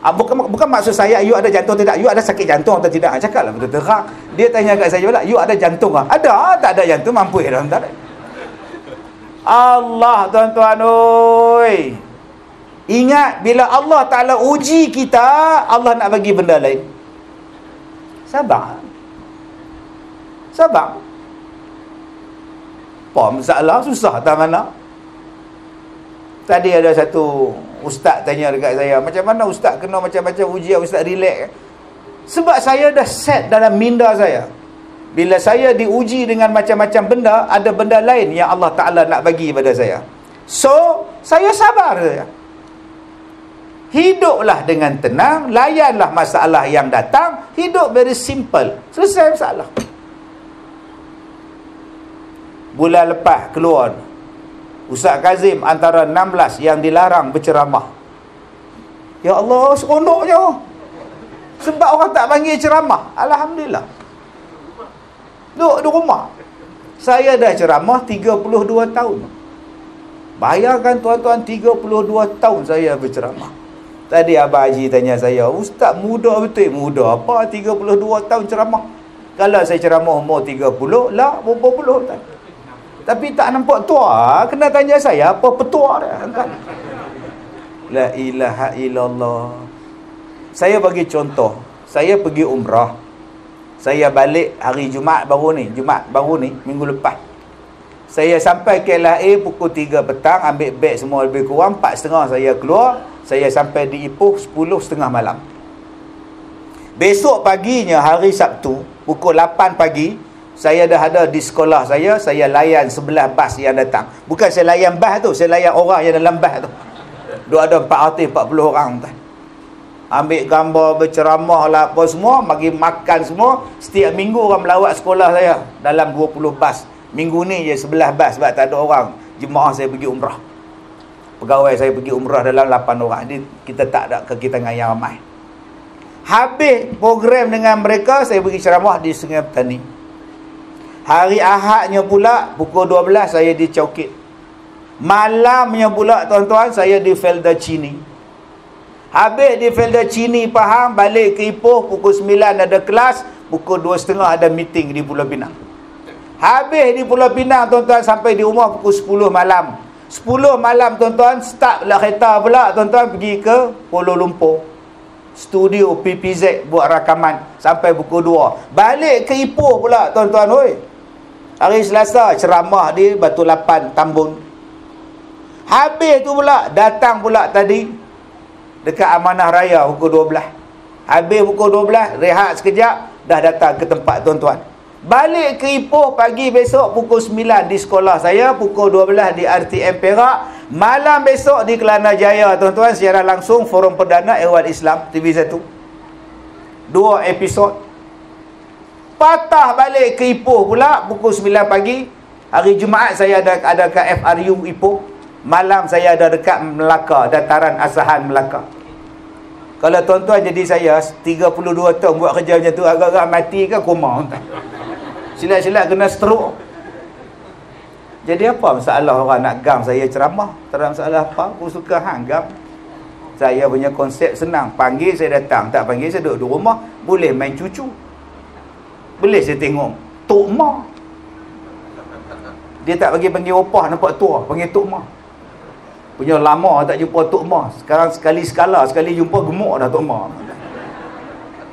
Bukan maksud saya you ada jantung tidak, you ada sakit jantung atau tidak. Cakaplah betul terang. Dia tanya kat saya pula, you ada jantung tak? Ada, tak ada jantung mampu dah. Tak ada. Allah tuan-tuan oi. Ingat bila Allah Taala uji kita, Allah nak bagi benda lain. Sabar. Sabar. Apa masalah susah tak mana? Tadi ada satu ustaz tanya dekat saya, macam mana ustaz kena macam-macam ujian, ustaz relax? Sebab saya dah set dalam minda saya, bila saya diuji dengan macam-macam benda, ada benda lain yang Allah Ta'ala nak bagi pada saya. So, saya sabar saja. Hiduplah dengan tenang, layanlah masalah yang datang. Hidup very simple. Selesai masalah. Bulan lepas keluar, Ustaz Kazim antara 16 yang dilarang berceramah. Ya Allah, seronoknya. Sebab orang tak panggil ceramah. Alhamdulillah. Duduk di rumah. Saya dah ceramah 32 tahun. Bayangkan tuan-tuan, 32 tahun saya berceramah. Tadi Abah Haji tanya saya, Ustaz muda betul? Muda apa 32 tahun ceramah? Kalau saya ceramah umur 30, lah berapa puluh tahun. Tapi tak nampak tua. Kena tanya saya apa petua dia. La ilaha illallah. Saya bagi contoh. Saya pergi umrah. Saya balik hari Jumaat baru ni, minggu lepas. Saya sampai KLIA pukul 3 petang, ambil beg semua lebih kurang 4.30 saya keluar. Saya sampai di Ipoh 10.30 malam. Besok paginya hari Sabtu pukul 8 pagi, saya dah ada di sekolah saya layan 11 bas yang datang. Bukan saya layan bas tu, saya layan orang yang dalam bas tu. Dia ada 440 orang tu. Ambil gambar, berceramah lah apa semua, bagi makan semua. Setiap minggu orang melawat sekolah saya dalam 20 bas. Minggu ni je 11 bas sebab tak ada orang. Jemaah saya pergi umrah. Pegawai saya pergi umrah dalam 8 orang. Jadi kita tak ada kegiatan yang ramai. Habis program dengan mereka, saya pergi ceramah di Sungai Petani. Hari Ahadnya pula pukul 12 saya di Caukit. Malamnya pula tuan-tuan saya di Felda Cini. Habis di Felda Cini Pahang, balik ke Ipoh pukul 9 ada kelas, pukul 2.30 ada meeting di Pulau Pinang. Habis di Pulau Pinang tuan-tuan sampai di rumah pukul 10 malam. 10 malam tuan-tuan start lah kereta pula tuan-tuan pergi ke Kuala Lumpur. Studio PPZ buat rakaman sampai pukul 2. Balik ke Ipoh pula tuan-tuan oi. Hari Selasa ceramah di Batu Lapan Tambun. Habis tu pula datang pula tadi dekat Amanah Raya pukul 12. Habis pukul 12 rehat sekejap, dah datang ke tempat tuan-tuan. Balik ke Ipoh pagi besok pukul 9 di sekolah saya, pukul 12 di RTM Perak, malam besok di Kelana Jaya tuan-tuan secara langsung Forum Perdana Ehwal Islam TV1. 2 episod. Patah balik ke Ipoh pula pukul 9 pagi. Hari Jumaat saya ada kat FRU Ipoh. Malam saya ada dekat Melaka, Dataran Asahan Melaka. Kalau tuan-tuan jadi saya 32 tahun buat kerja macam tu, agak-agak mati ke koma tuan. Silat-silat kena stroke. Jadi apa masalah orang nak gam saya ceramah? Tak ada masalah apa. Aku suka hang gam. Saya punya konsep senang. Panggil saya datang, tak panggil saya duduk di rumah. Boleh main cucu. Boleh saya tengok Tok Ma. Dia tak panggil opah nampak tua, panggil Tok Ma. Punya lama tak jumpa Tok Ma. Sekarang sekali jumpa gemuk dah Tok Ma.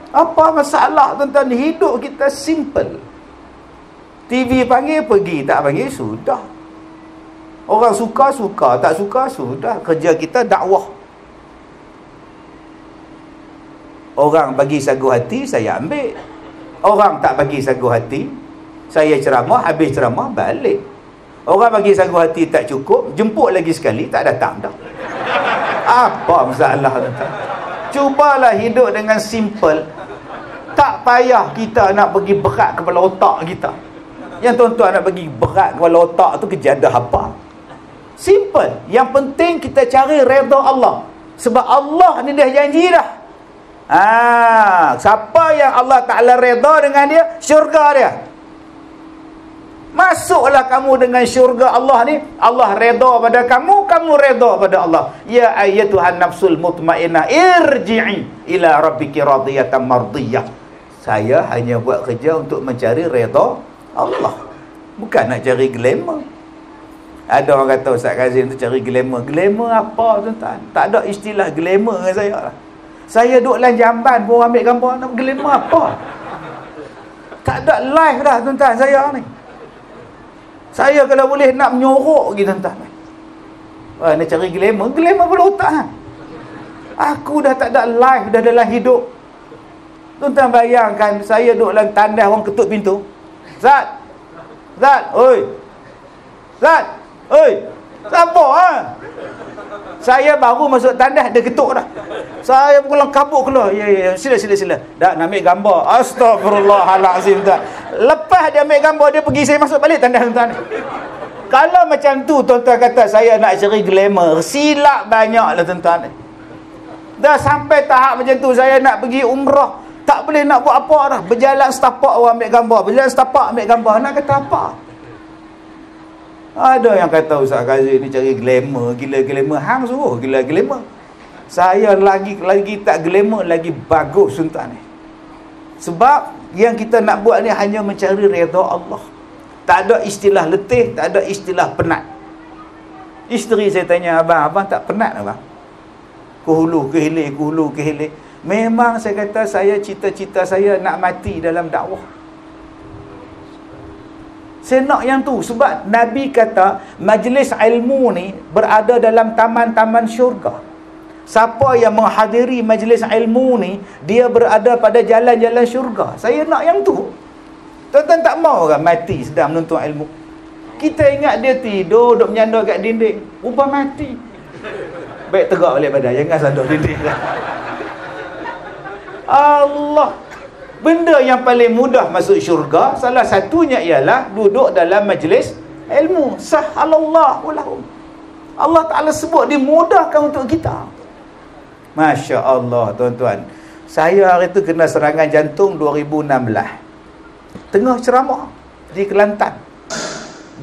Apa masalah tuan-tuan? Hidup kita simple. TV panggil pergi, tak panggil sudah. Orang suka, tak suka sudah. Kerja kita dakwah. Orang bagi sagu hati, saya ambil. Orang tak bagi sagu hati, saya ceramah, habis ceramah balik. Orang bagi sagu hati tak cukup, jemput lagi sekali, tak datang dah. Apa masalah tuan-tuan? Cubalah hidup dengan simple. Tak payah kita nak pergi berat kepala otak kita. Yang tuan-tuan nak bagi berat kepala otak tu kejadah apa? Simple. Yang penting kita cari redha Allah. Sebab Allah ni dah janji dah. Siapa yang Allah Ta'ala redha dengan dia, syurga dia. Masuklah kamu dengan syurga Allah ni. Allah redha pada kamu, kamu redha pada Allah. Ya ayyatuhan nafsul mutmainnah irji'i ila rabbiki radiyatan mardiyah. Saya hanya buat kerja untuk mencari redha Allah, bukan nak cari glamour. Ada orang kata Ustaz Kazim tu cari glamour. Glamour apa tuan-tuan? Tak ada istilah glamour dengan saya lah. Saya duduk dalam jamban pun ambil gambar, nak glamour apa? Tak ada live dah tuan-tuan saya ni. Saya kalau boleh nak menyorok lagi tuan-tuan. Nak cari glamour pula otak ha? Aku dah tak ada live dah dalam hidup. Tuan-tuan bayangkan saya duduk dalam tandas orang ketuk pintu. Zat, oi. Siapa ha? Saya baru masuk tandas dia ketuk dah. Saya pulang kabut keluar. Ya, sila. Dak nak ambil gambar. Astagfirullahalazim tuan. Lepas dia ambil gambar, dia pergi, saya masuk balik tandas tuan. Kalau macam tu tuan-tuan kata saya nak cari glamour, silap banyaklah tuan-tuan. Dah sampai tahap macam tu, saya nak pergi umrah, tak boleh nak buat apa dah. Berjalan setapak orang ambil gambar, berjalan setapak ambil gambar. Nak kata apa? Ada yang kata Ustaz Kazim ni cari glamour, gila glamour. Hang suruh gila glamour. Saya lagi tak glamour, lagi bagus tuan ni. Sebab yang kita nak buat ni hanya mencari redha Allah. Tak ada istilah letih, tak ada istilah penat. Isteri saya tanya, abang tak penat abang? Kuhulu ke hilir. Memang saya kata, saya cita-cita saya nak mati dalam dakwah. Saya nak yang tu. Sebab Nabi kata majlis ilmu ni berada dalam taman-taman syurga. Siapa yang menghadiri majlis ilmu ni, dia berada pada jalan-jalan syurga. Saya nak yang tu. Tuan-tuan tak mau kan mati sedang menuntut ilmu? Kita ingat dia tidur, duduk menyandar kat dinding. Rupa mati. Baik tegak balik badan, jangan sandar dinding. Allah. Benda yang paling mudah masuk syurga, salah satunya ialah duduk dalam majlis ilmu. Sahhalallahu lahum. Allah Ta'ala sebut dimudahkan untuk kita. Masya Allah, tuan-tuan. Saya hari tu kena serangan jantung 2016. Tengah ceramah di Kelantan.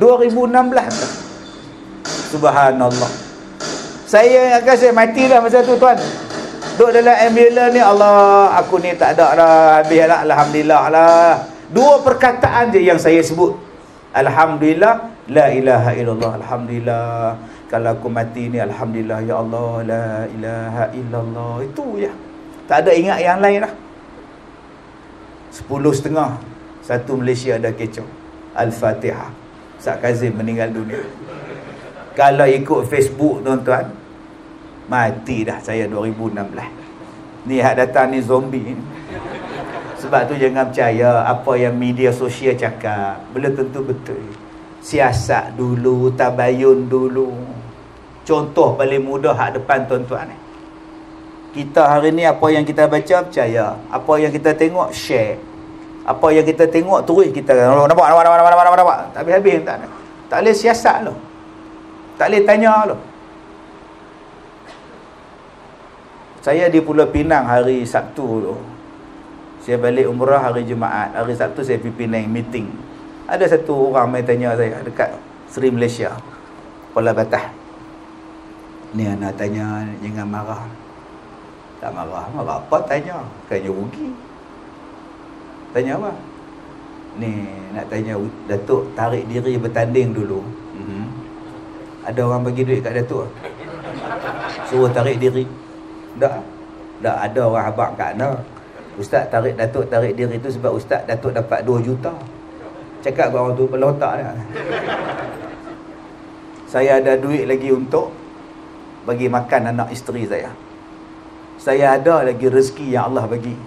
2016. Subhanallah. Saya matilah masa tu, tuan. Duduk dalam ambulans ni, Allah, aku ni tak ada dah, habis lah, alhamdulillah lah. 2 perkataan je yang saya sebut. Alhamdulillah, la ilaha illallah, alhamdulillah. Kalau aku mati ni, alhamdulillah, ya Allah, la ilaha illallah. Itu je. Tak ada ingat yang lain dah. 10.30, satu Malaysia ada kecoh. Al-Fatihah. Ustaz Kazim meninggal dunia. Kalau ikut Facebook, tuan-tuan, mati dah saya 2016. Ni hak datang ni zombie ni. Sebab tu jangan percaya apa yang media sosial cakap. Belum tentu betul. Siasat dulu, tabayun dulu. Contoh paling mudah hak depan tuan-tuan ni. Kita hari ni apa yang kita baca percaya, apa yang kita tengok share. Apa yang kita tengok terus kita nampak. Tak habis tak boleh siasat loh. Tak boleh tanya loh. Saya di Pulau Pinang hari Sabtu tu. Saya balik umrah hari Jumaat. Hari Sabtu saya pergi Penang meeting. Ada satu orang main tanya saya dekat Seri Malaysia, Kuala Batah. Ni anak tanya, jangan marah. Tak marah. Marah apa tanya? Kayaknya rugi. Tanya apa? Ni nak tanya Datuk tarik diri bertanding dulu. Ada orang bagi duit kat Datuk, suruh tarik diri. Tak ada orang abang kat mana. Ustaz Datuk tarik diri tu sebab Ustaz Datuk dapat 2 juta. Cakap kat orang tu kepala otak dia. Saya ada duit lagi untuk bagi makan anak isteri saya. Saya ada lagi rezeki yang Allah bagi.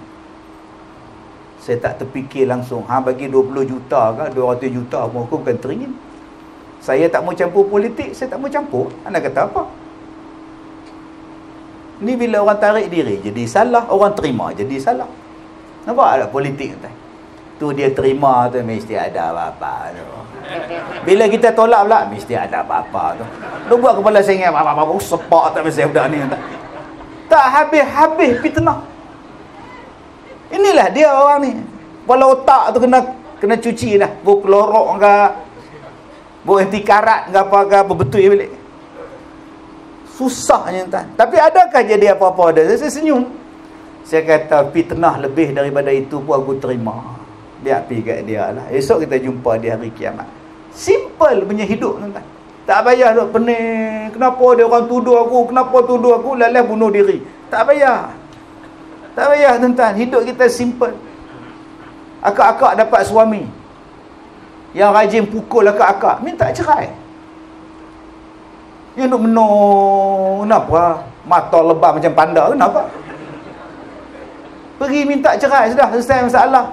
Saya tak terfikir langsung, bagi 20 juta ke 200 juta pun aku bukan teringin. Saya tak mau campur politik, saya tak mau campur. Anda kata apa? Ni bila orang tarik diri jadi salah, orang terima jadi salah. Nampak ada politik tu? Tu dia terima tu mesti ada apa-apa tu. Bila kita tolak pula mesti ada apa-apa tu. Lu buat kepala saya ingat apa-apa sepak tak mesti budak ni tak. Tak habis-habis fitnah. Inilah dia orang ni. Kepala otak tu kena cuci dah. Bu klorok ke, bu anti karat ke apa betul balik. Susahnya tuan. Tapi adakah jadi apa-apa dah? Saya senyum. Saya kata fitnah lebih daripada itu pun aku terima. Biar pergi kat dia lah. Esok kita jumpa di hari kiamat. Simple punya hidup tuan. Tak payah duk pening. Kenapa dia orang tuduh aku? Kenapa tuduh aku? Lalas bunuh diri. Tak payah. Tak payah tuan. Hidup kita simple. Akak-akak dapat suami yang rajin pukul akak-akak, minta cerai. Yang duk menung, kenapa? Mata lebam macam panda, kenapa? Pergi minta cerai, sudah selesai masalah.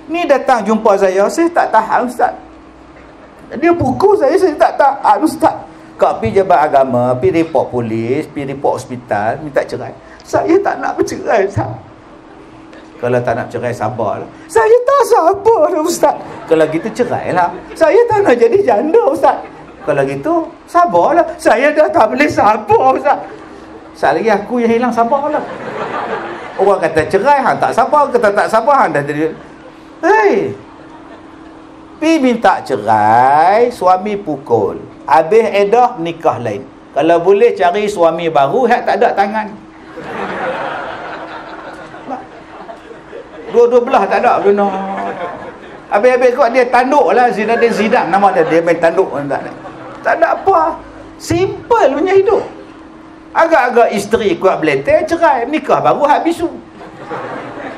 Ni datang jumpa saya tak tahan ustaz. Dia pukul saya tak tahan ustaz. Kak pergi jabat agama, pergi report polis, pergi report hospital, minta cerai. Saya tak nak bercerai ustaz. Kalau tak nak cerai, sabarlah. Saya tak sabar dah ustaz. Kalau gitu cerailah. Saya tak nak jadi janda ustaz. Kalau gitu sabarlah. Saya dah tak boleh sabar ustaz. Sekali lagi aku yang hilang sabarlah. Orang kata cerai, hang tak sabar. Kata tak sabar, hang dah jadi. Hei, pergi minta cerai, suami pukul, habis edah nikah lain. Kalau boleh cari suami baru, hak tak ada tangan. Dua-dua belah tak ada guna. Habis-habis kot dia tanduk lah. Zinedine Zidane nama dia main tanduk. Tak ada apa. Simple punya hidup. Agak-agak isteri kuat beletih, cerai, nikah baru hak bisu.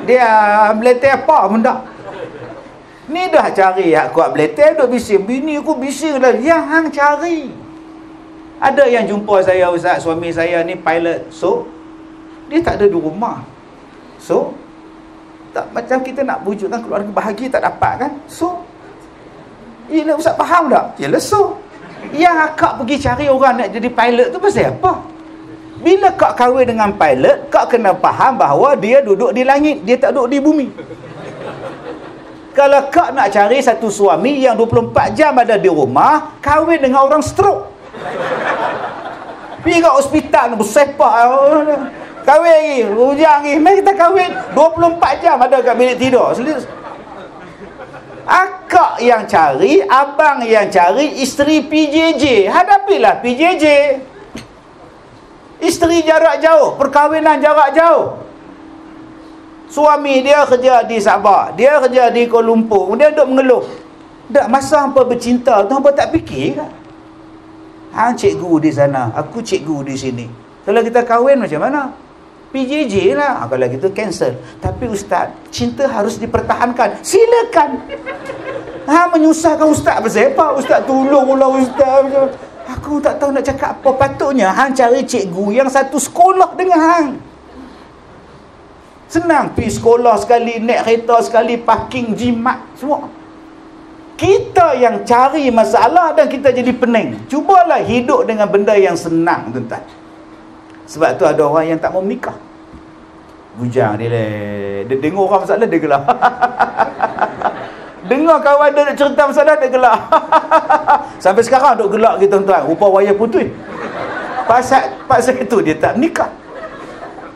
Dia beletih apa pun tak. Ni dah cari hak kuat beletel, duk bising. Bini aku bising lah. Yang hang cari. Ada yang jumpa saya, Ustaz, suami saya ni pilot. So, dia tak ada di rumah. So, tak macam kita nak wujudkan keluarga bahagia, tak dapat kan? So, yelah, Ustaz faham tak? Yelah, so, yang akak pergi cari orang nak jadi pilot tu pasal apa? Bila kak kahwin dengan pilot, kak kena faham bahawa dia duduk di langit, dia tak duduk di bumi. Kalau kak nak cari satu suami yang 24 jam ada di rumah, kahwin dengan orang stroke. Pergi kat hospital, bersepak. Kahwin lagi, hujang lagi. Mari kita kahwin. 24 jam ada kat bilik tidur. Akak yang cari, abang yang cari, isteri PJJ. Hadapilah PJJ. Isteri jarak jauh, perkahwinan jarak jauh. Suami dia kerja di Sabah, dia kerja di Kuala Lumpur, dia duduk mengeluh. Tak masa hampa bercinta tu, hampa tak fikir kan? Hang cikgu di sana, aku cikgu di sini. Kalau kita kahwin macam mana? PJJ lah. Kalau gitu cancel. Tapi Ustaz, cinta harus dipertahankan. Silakan. Menyusahkan Ustaz pasal apa? Ustaz tolonglah Ustaz. Aku tak tahu nak cakap apa. Patutnya hang cari cikgu yang satu sekolah dengan hang. Senang pergi sekolah sekali, naik kereta sekali, parking, jimat, semua. Kita yang cari masalah dan kita jadi pening. Cubalah hidup dengan benda yang senang, tuan-tuan. Sebab tu ada orang yang tak mau menikah. Bujang dia dengar orang masalah, dia gelak. Dengar kawan dia nak cerita masalah, dia gelak. Sampai sekarang duk gelak gitu, tuan-tuan. Rupa wayar putih. Pasal itu dia tak menikah.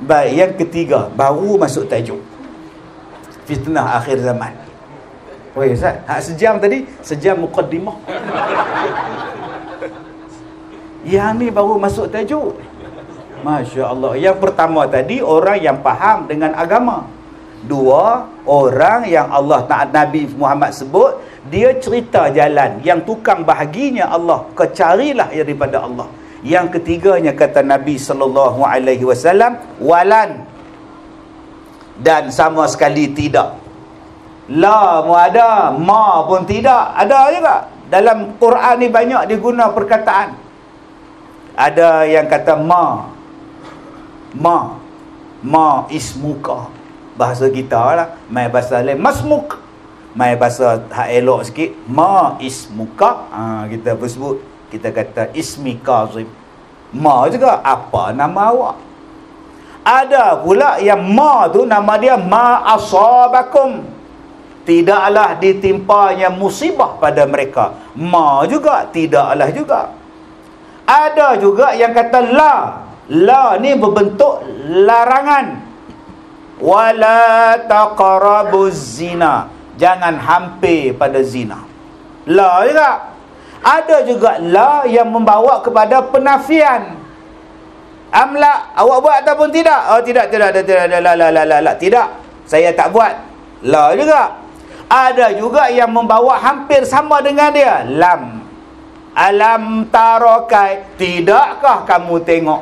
Baik, yang ketiga, baru masuk tajuk. Fitnah akhir zaman. Oi Ustaz, sejam tadi, sejam muqaddimah. Yang ni baru masuk tajuk. Masya Allah. Yang pertama tadi, orang yang faham dengan agama. Dua, orang yang Allah Nabi Muhammad sebut, dia cerita jalan yang tukang bahaginya Allah, kecarilah daripada Allah. Yang ketiganya kata Nabi SAW, walan, dan sama sekali tidak. La mu ada, ma pun tidak. Ada juga. Dalam Quran ni banyak diguna perkataan. Ada yang kata ma ismuka. Bahasa kita lah. Mai bahasa lain masmuk. Mai bahasa hak elok sikit, ma ismuka. Kita sebut, kita kata ismi Kazim. Ma juga, apa nama awak. Ada pula yang ma tu nama dia ma asabakum. Tidaklah ditimpanya musibah pada mereka. Ma juga, tidaklah juga. Ada juga yang kata la. La ni berbentuk larangan. Wala taqrabuz zina. Jangan hampir pada zina. La juga. Ada juga la yang membawa kepada penafian. Amla, awak buat ataupun tidak? Oh tidak. Tidak. Saya tak buat. La juga. Ada juga yang membawa hampir sama dengan dia. Lam. Alam tarokai. Tidakkah kamu tengok?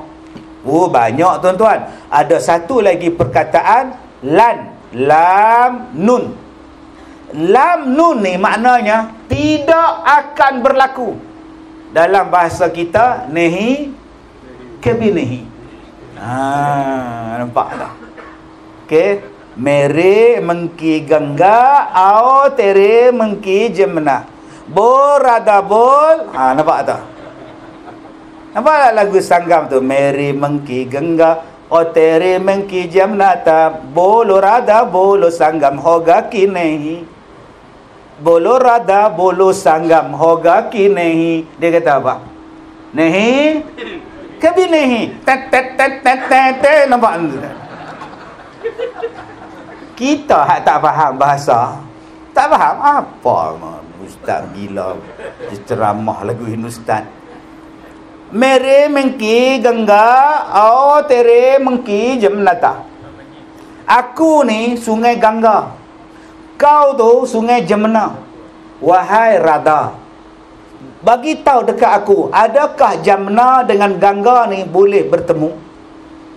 Oh, banyak tuan-tuan. Ada satu lagi perkataan lan. Lam nun. Lam nun ni maknanya tidak akan berlaku. Dalam bahasa kita, nehi kebinehi. Nampak tak? Okey. Mere mengki gangga au tere mengki jemna. Borada bol. Nampak tak? Nampak tak lagu Sanggam tu? Mere mengki gangga au tere mengki jemnata. Bolo rada bolo Sanggam hoga kinehi. Bolo rada bolo Sanggam hoga kinehi. Dia kata apa? Nehi kebinehi. Tet. Nampak? Kita tak faham bahasa, tak faham apa Ustaz gila ceramah lagu Hindustan. Mere mengki Gangga au tere mengki Jamnata. Aku ni sungai Gangga, kau tu sungai Jamna. Wahai Radha, bagi tahu dekat aku, adakah Jamna dengan Gangga ni boleh bertemu?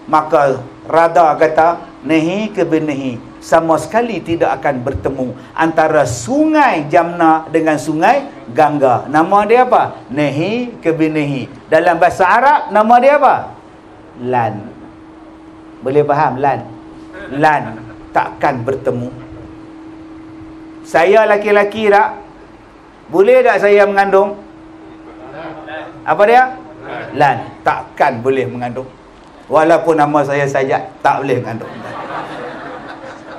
Maka Radha kata, nehi ke benehi. sama sekali tidak akan bertemu antara sungai Jamna dengan sungai Gangga. Nama dia apa? Nehi ke Binehi. Dalam bahasa Arab nama dia apa? Lan. Boleh faham? Lan. Lan. Takkan bertemu. Saya laki-laki tak? Boleh tak saya mengandung? Apa dia? Lan. Takkan boleh mengandung. Walaupun nama saya Sajat, tak boleh mengandung.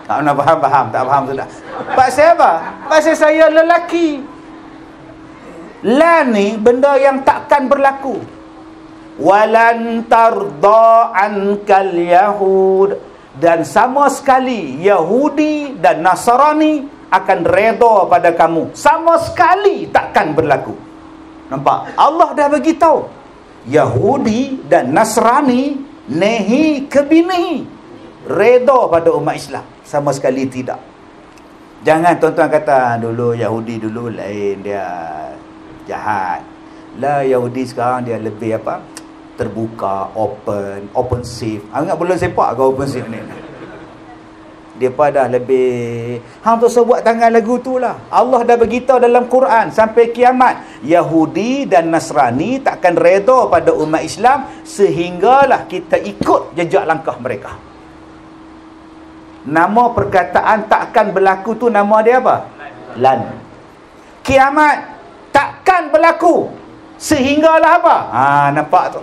Tak pernah faham? Tak faham sudah. Pasal apa? Pasal saya lelaki. Lan ni benda yang takkan berlaku. Walan tarda ankal yahud. Dan sama sekali Yahudi dan Nasrani akan reda pada kamu. Sama sekali takkan berlaku. Nampak? Allah dah bagi tahu. Yahudi dan Nasrani nehi ke Binehi. Reda pada umat Islam. Sama sekali tidak. Jangan tuan-tuan kata dulu Yahudi dulu lain, dia jahat. Lah Yahudi sekarang dia lebih apa? Terbuka, open safe. Ingat belum sepak ke open safe ni? Dia dah lebih hang tu buat tangan lagu tu lah. Allah dah beritahu dalam Quran sampai kiamat Yahudi dan Nasrani takkan reda pada umat Islam sehinggalah kita ikut jejak langkah mereka. Nama perkataan takkan berlaku tu nama dia apa? Lan. Kiamat takkan berlaku sehinggalah apa? Nampak tu.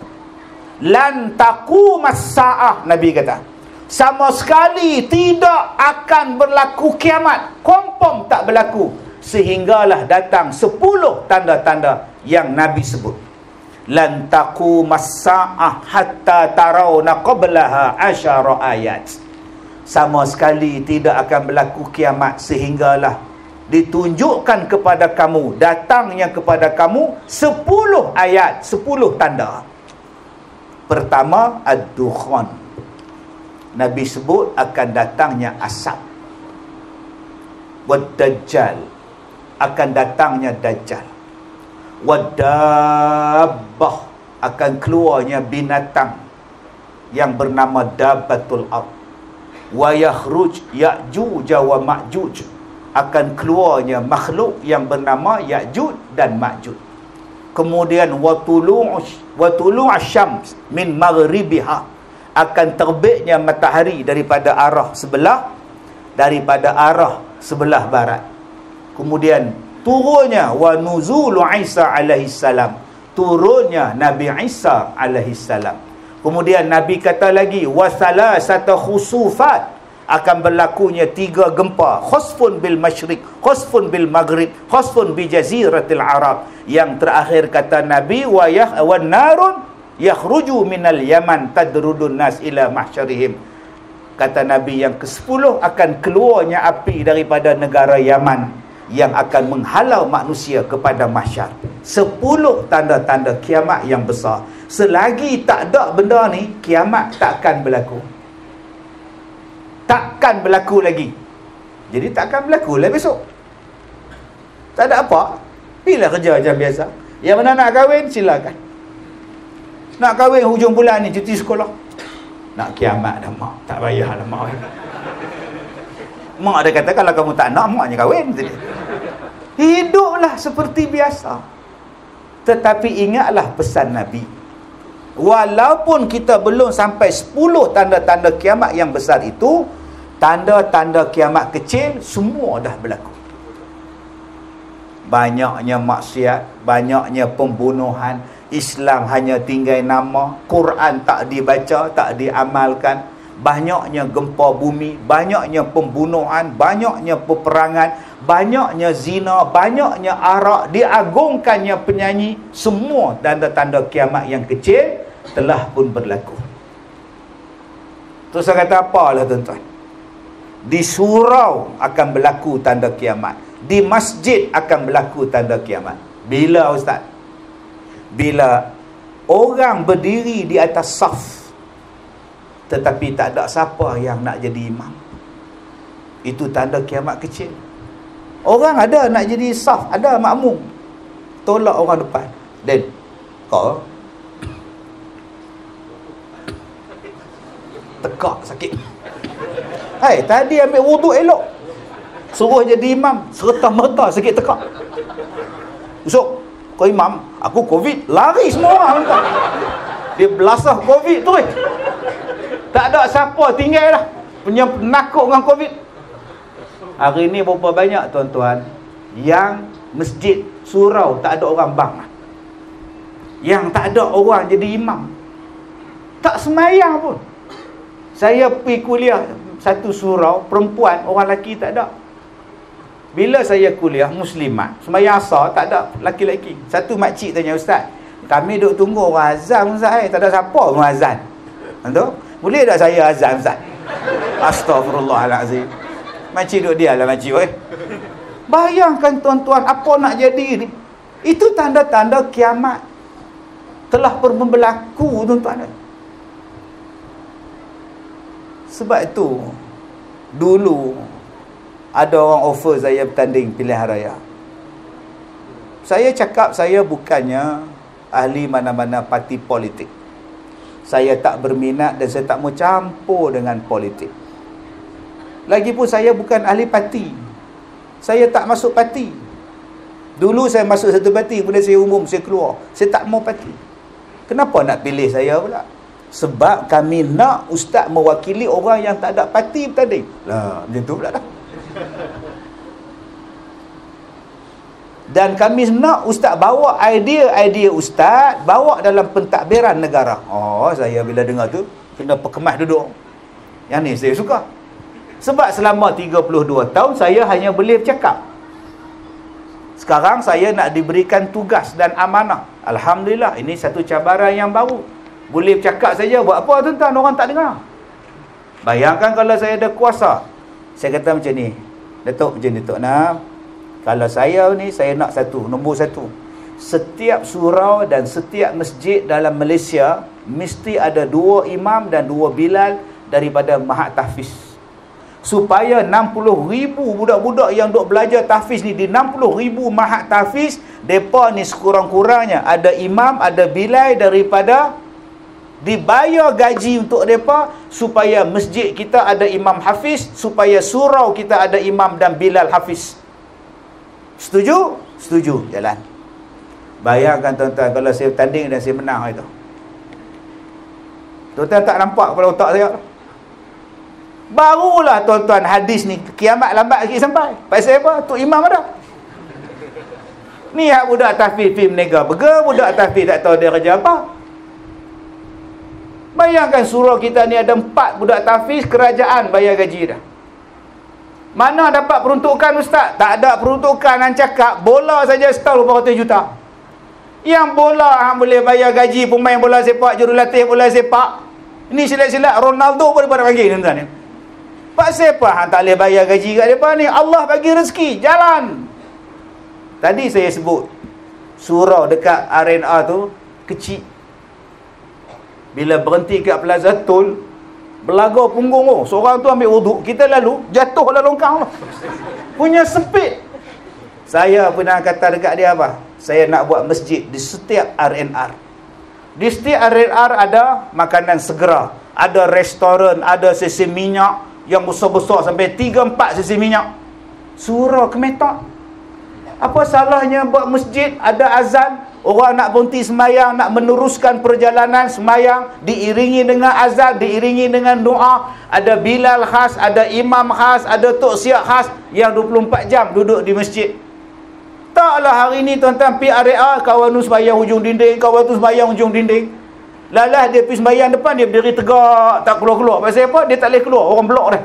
Lan taqumas saah, Nabi kata. Sama sekali tidak akan berlaku kiamat. Confirm tak berlaku sehinggalah datang 10 tanda-tanda yang Nabi sebut. Lan taqumas saah hatta tarawna qablaha 10 ayat. Sama sekali tidak akan berlaku kiamat sehinggalah ditunjukkan kepada kamu, datangnya kepada kamu 10 ayat, 10 tanda. Pertama, ad-dukhan. Nabi sebut akan datangnya asap. Wad-dajjal. Akan datangnya dajjal. Wad-dabbah. Akan keluarnya binatang yang bernama dabbatul ard. Wa yakhruj Ya'juj wa Ma'juj. Akan keluarnya makhluk yang bernama Ya'juj dan Ma'juj. Kemudian wa tulu'ush syams min maghribiha. Akan terbitnya matahari daripada arah sebelah barat. Kemudian turunnya wa nuzulu Isa alaihi salam. Turunnya Nabi Isa alaihi salam. Kemudian Nabi kata lagi wasala satu khusufat, akan berlakunya 3 gempa, khusfun bil masyriq, khusfun bil maghrib, khusfun bi jaziratil arab. Yang terakhir kata Nabi wa narun yakhruju minal yaman tadrudun nas ila mahsyarihim. Kata Nabi yang ke-10 akan keluarnya api daripada negara Yaman yang akan menghalau manusia kepada mahsyar. 10 tanda-tanda kiamat yang besar. Selagi tak ada benda ni, kiamat takkan berlaku. Takkan berlaku lagi. Jadi takkan berlaku lah besok. Tak ada apa. Bila kerja macam biasa. Yang mana nak kahwin, silakan. Nak kahwin hujung bulan ni, cuti sekolah. Nak kiamat dah mak. Tak payah lah mak. Mak ada kata kalau kamu tak nak, maknya kahwin. Hiduplah seperti biasa. Tetapi ingatlah pesan Nabi. Walaupun kita belum sampai 10 tanda-tanda kiamat yang besar itu, tanda-tanda kiamat kecil semua dah berlaku. Banyaknya maksiat, banyaknya pembunuhan, Islam hanya tinggal nama, Quran tak dibaca, tak diamalkan, banyaknya gempa bumi, banyaknya pembunuhan, banyaknya peperangan, banyaknya zina, banyaknya arak, diagungkannya penyanyi. Semua tanda-tanda kiamat yang kecil telah pun berlaku. Terus saya kata apalah tuan-tuan? Di surau akan berlaku tanda kiamat. Di masjid akan berlaku tanda kiamat. Bila ustaz? Bila orang berdiri di atas saf tetapi tak ada siapa yang nak jadi imam. Itu tanda kiamat kecil. Orang ada nak jadi saf, ada makmum, tolak orang depan. Dan kau tekak sakit. Hai, tadi ambil wuduk elok, suruh jadi imam, serta-merta sikit tekak. Esok, kau imam, aku COVID, lari semua orang. Dia belasah COVID tu. Tak ada siapa tinggal dah. Punya penakut dengan COVID. Hari ni berapa banyak tuan-tuan yang masjid, surau tak ada orang bang, yang tak ada orang jadi imam, tak semayang pun. Saya pergi kuliah satu surau, perempuan, orang lelaki tak ada. Bila saya kuliah muslimat, sembahyang asar tak ada laki-laki. Satu makcik tanya, ustaz, kami duk tunggu orang azan ustaz, tak ada siapa orang azan. Betul? Boleh tak saya azan ustaz? Astaghfirullahalazim. Makcik duk diamlah makcik. Bayangkan tuan-tuan, apa nak jadi ni? Itu tanda-tanda kiamat telah berlaku tuan-tuan. Sebab itu dulu ada orang offer saya bertanding pilihan raya. Saya cakap saya bukannya ahli mana-mana parti politik. Saya tak berminat dan saya tak mau campur dengan politik. Lagipun saya bukan ahli parti. Saya tak masuk parti. Dulu saya masuk satu parti, kemudian saya umum, saya keluar. Saya tak mau parti. Kenapa nak pilih saya pula? Sebab kami nak ustaz mewakili orang yang tak ada parti bertanding. Lah, macam tu pula dah. Dan kami nak ustaz bawa idea-idea ustaz, bawa dalam pentadbiran negara. Oh, saya bila dengar tu, kena perkemas duduk. Yang ni saya suka. Sebab selama 32 tahun, saya hanya boleh bercakap. Sekarang saya nak diberikan tugas dan amanah. Alhamdulillah, ini satu cabaran yang baru. Boleh bercakap saja, buat apa tuan-tuan, orang tak dengar. Bayangkan kalau saya ada kuasa. Saya kata macam ni, Datuk, macam ni Tok Nam, kalau saya ni, saya nak nombor satu. Setiap surau dan setiap masjid dalam Malaysia, mesti ada 2 imam dan 2 bilal daripada Mahat Tahfiz. Supaya 60,000 budak-budak yang duk belajar tahfiz ni, di 60,000 Mahat Tahfiz, mereka ni sekurang-kurangnya ada imam, ada bilal daripada, dibayar gaji untuk mereka, supaya masjid kita ada imam hafiz, supaya surau kita ada imam dan bilal hafiz. Setuju? Setuju. Jalan. Bayangkan tuan-tuan, kalau saya tanding dan saya menang itu. Tuan-tuan tak nampak kepala otak saya? Barulah tuan-tuan hadis ni, kiamat lambat lagi sampai. Pasal apa? Tok imam ada. Ni hak budak tahfiz pergi menega berga, budak tahfiz tak tahu dia kerja apa. Bayangkan surau kita ni ada 4 budak tahfiz, kerajaan bayar gaji dah. Mana dapat peruntukan ustaz? Tak ada peruntukan. Hang cakap bola saja setahun 400 juta. Yang bola hang boleh bayar gaji pemain bola sepak, jurulatih bola sepak. Ini silat-silat Ronaldo pun pada panggil tuan-tuan ni. Pasal apa hang tak boleh bayar gaji kat depa ni? Allah bagi rezeki, jalan. Tadi saya sebut surau dekat RNA tu kecil. Bila berhenti kat Plaza Tol, belaga punggung tu. Seorang tu ambil wuduk, kita lalu, jatuh lah longkang tu. Punya sempit. Saya pernah kata dekat dia apa? Saya nak buat masjid di setiap RNR. Di setiap RNR ada makanan segera, ada restoran, ada sesi minyak yang besar-besar sampai 3-4 sesi minyak. Surau Kemetak. Apa salahnya buat masjid, ada azan, orang nak berhenti semayang, nak meneruskan perjalanan semayang, diiringi dengan azan, diiringi dengan doa, ada bilal khas, ada imam khas, ada tok siap khas yang 24 jam duduk di masjid. Taklah hari ni tuan-tuan pergi area, kawan tu semayang hujung dinding, kawan tu semayang hujung dinding. Lalah dia pergi semayang depan, dia berdiri tegak, tak keluar-keluar. Pasal apa? Dia tak boleh keluar, orang blok dah.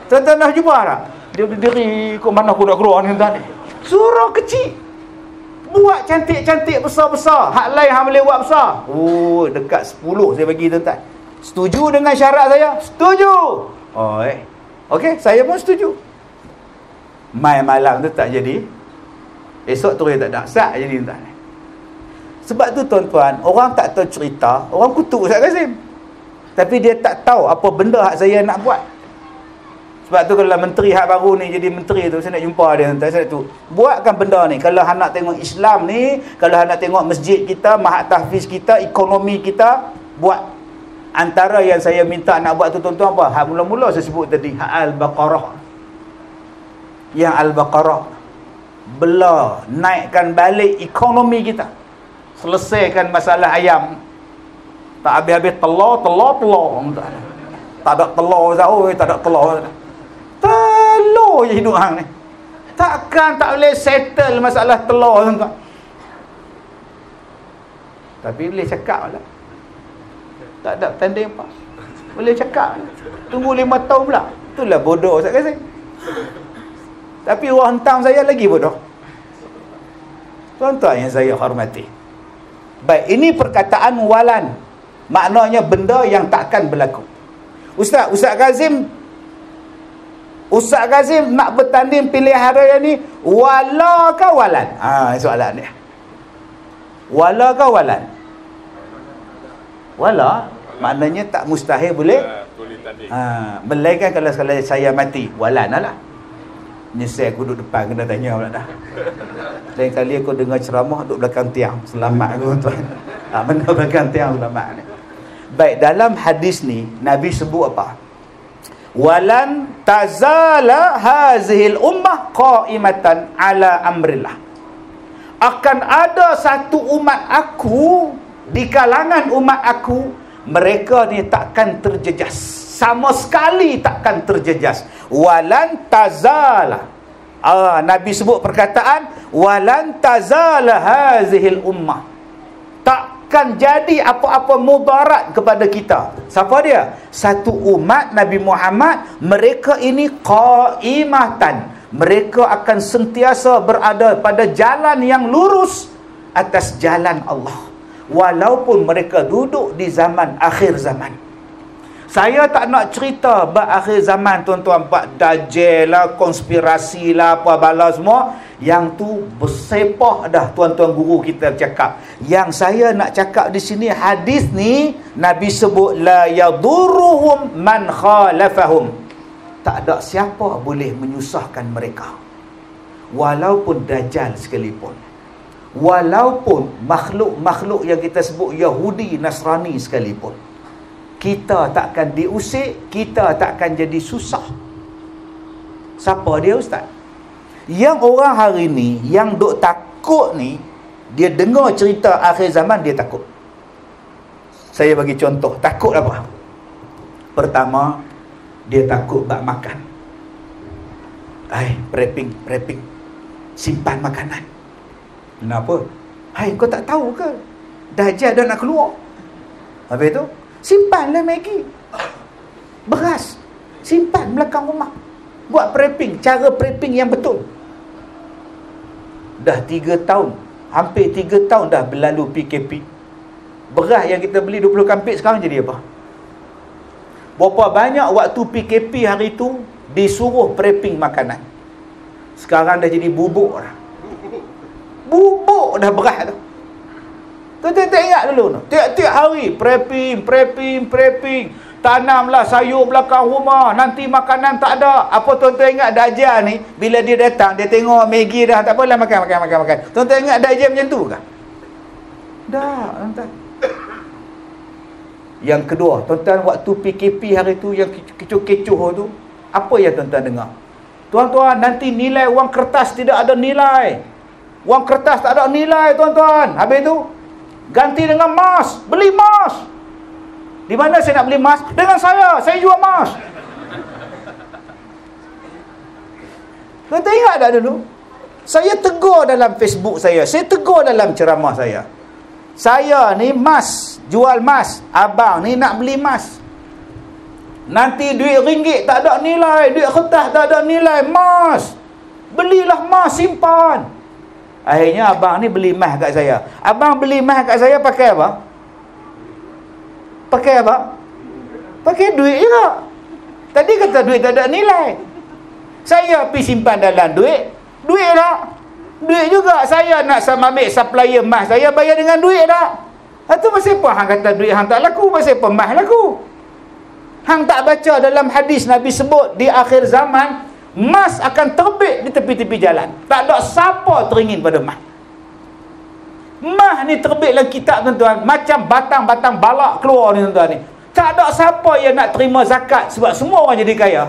Tuan-tuan dah jumpa tak? Dia berdiri, kok mana aku nak keluar ni tuan-tuan ni? Surau kecil. Buat cantik-cantik besar-besar. Hak lain hang boleh buat besar. Oh, dekat 10 saya bagi tuan-tuan. Setuju dengan syarat saya? Setuju. Oh, okey, saya pun setuju. Mai malam tu tak jadi. Esok tu tak ada. Sat jadi tuan-tuan. Sebab tu tuan-tuan, orang tak tahu cerita, orang kutuk Ustaz Kazim. Tapi dia tak tahu apa benda hak saya nak buat. Sebab tu kalau menteri hak baru ni jadi menteri tu, saya nak jumpa dia tuan-tuan. Saya tu buatkan benda ni. Kalau hang nak tengok Islam ni, kalau hang nak tengok masjid kita, Mahat Tahfiz kita, ekonomi kita, buat. Antara yang saya minta nak buat tu tuan-tuan apa? Hak mula-mula saya sebut tadi, hak Al-Baqarah. Yang Al-Baqarah bela, naikkan balik ekonomi kita. Selesaikan masalah ayam. Tak habis-habis telur. Tak ada telur Ustaz. Oh, tak ada telur. Telur je hidup hang ni. Takkan tak boleh settle masalah telur tuan-tuan. Tapi boleh cakap lah. Tak ada tanding apa. Boleh cakap lah. Tunggu 5 tahun pula. Itulah bodoh Ustaz kasi. Tapi orang hentam saya lagi bodoh. Tuan-tuan yang saya hormati. Baik, ini perkataan walan. Maknanya benda yang takkan berlaku. Ustaz Kazim nak bertanding pilihan raya ni wala ke walan? Soalan ni. Wala ke walan? Wala maknanya tak mustahil boleh tanding. Melainkan kalau sekali saya mati, walan lah. Nyesal aku duduk depan kena tanya pula dah. Lain kali aku dengar ceramah duduk belakang tiang, selamat aku tuan. Mana belakang tiang selamat ni. Baik, dalam hadis ni Nabi sebut apa? Walan tazala hazihil ummah qaimatan ala amrillah. Akan ada satu umat aku, di kalangan umat aku, mereka ni takkan terjejas, sama sekali takkan terjejas. Walan tazala. Nabi sebut perkataan walan tazala hazihil ummah. Takkan jadi apa-apa mudarat kepada kita. Siapa dia? Satu umat Nabi Muhammad, mereka ini qaimatan. Mereka akan sentiasa berada pada jalan yang lurus atas jalan Allah. Walaupun mereka duduk di zaman akhir zaman. Saya tak nak cerita bab akhir zaman tuan-tuan, bab dajjal lah, konspirasi lah, apa bala semua. Yang tu bersepah dah tuan-tuan guru kita cakap. Yang saya nak cakap di sini, hadis ni Nabi sebut la yadurruhum man khalafahum. Tak ada siapa boleh menyusahkan mereka. Walaupun dajjal sekalipun. Walaupun makhluk-makhluk yang kita sebut Yahudi, Nasrani sekalipun. Kita takkan diusik, kita takkan jadi susah. Siapa dia Ustaz? Yang orang hari ni, yang duk takut ni, dia dengar cerita akhir zaman, dia takut. Saya bagi contoh, takut apa? Pertama, dia takut bak makan. Prepping. Simpan makanan. Kenapa? Kau tak tahu ke? Dajjal dah nak keluar. Habis tu, simpanlah Maggi, beras, simpan belakang rumah. Buat prepping, cara prepping yang betul. Dah 3 tahun, hampir 3 tahun dah berlalu PKP. Beras yang kita beli 20 kampit sekarang jadi apa? Berapa banyak waktu PKP hari tu disuruh prepping makanan. Sekarang dah jadi bubuk dah. Bubuk dah beras tu. Tuan-tuan tak ingat dulu tu? Tiap-tiap hari prepping. Tanamlah sayur belakang rumah, nanti makanan tak ada. Apa tuan-tuan ingat Dajjal ni bila dia datang, dia tengok Maggi dah, tak apalah makan. Tuan-tuan ingat Dajjal macam tu ke? Dah, tuan-tuan. Yang kedua, tuan-tuan, waktu PKP hari tu yang kecoh-kecoh tu, apa yang tuan-tuan dengar? Tuan-tuan, nanti nilai wang kertas tidak ada nilai. Wang kertas tak ada nilai tuan-tuan. Habis tu ganti dengan emas. Beli emas. Di mana saya nak beli emas? Dengan saya jual emas. Tuan-tuan ingat tak dulu? Saya tegur dalam Facebook saya tegur dalam ceramah saya. Saya ni emas, jual emas. Abang ni nak beli emas. Nanti duit ringgit tak ada nilai, duit kertas tak ada nilai, emas. Belilah emas, simpan. Akhirnya abang ni beli emas kat saya. Abang beli emas kat saya pakai apa? Pakai duit juga. Tadi kata duit tak ada nilai. Saya pergi simpan dalam duit tak? Duit juga. Saya nak ambil supplier emas, saya bayar dengan duit tak? Itu masih apa hang kata duit hang tak laku, masih apa emas laku? Hang tak baca dalam hadis Nabi sebut di akhir zaman emas akan terbit di tepi-tepi jalan. Tak ada siapa teringin pada emas. Emas ni terbit dalam kitab tuan-tuan, macam batang-batang balak keluar ni tuan-tuan ni. Tak ada siapa yang nak terima zakat sebab semua orang jadi kaya.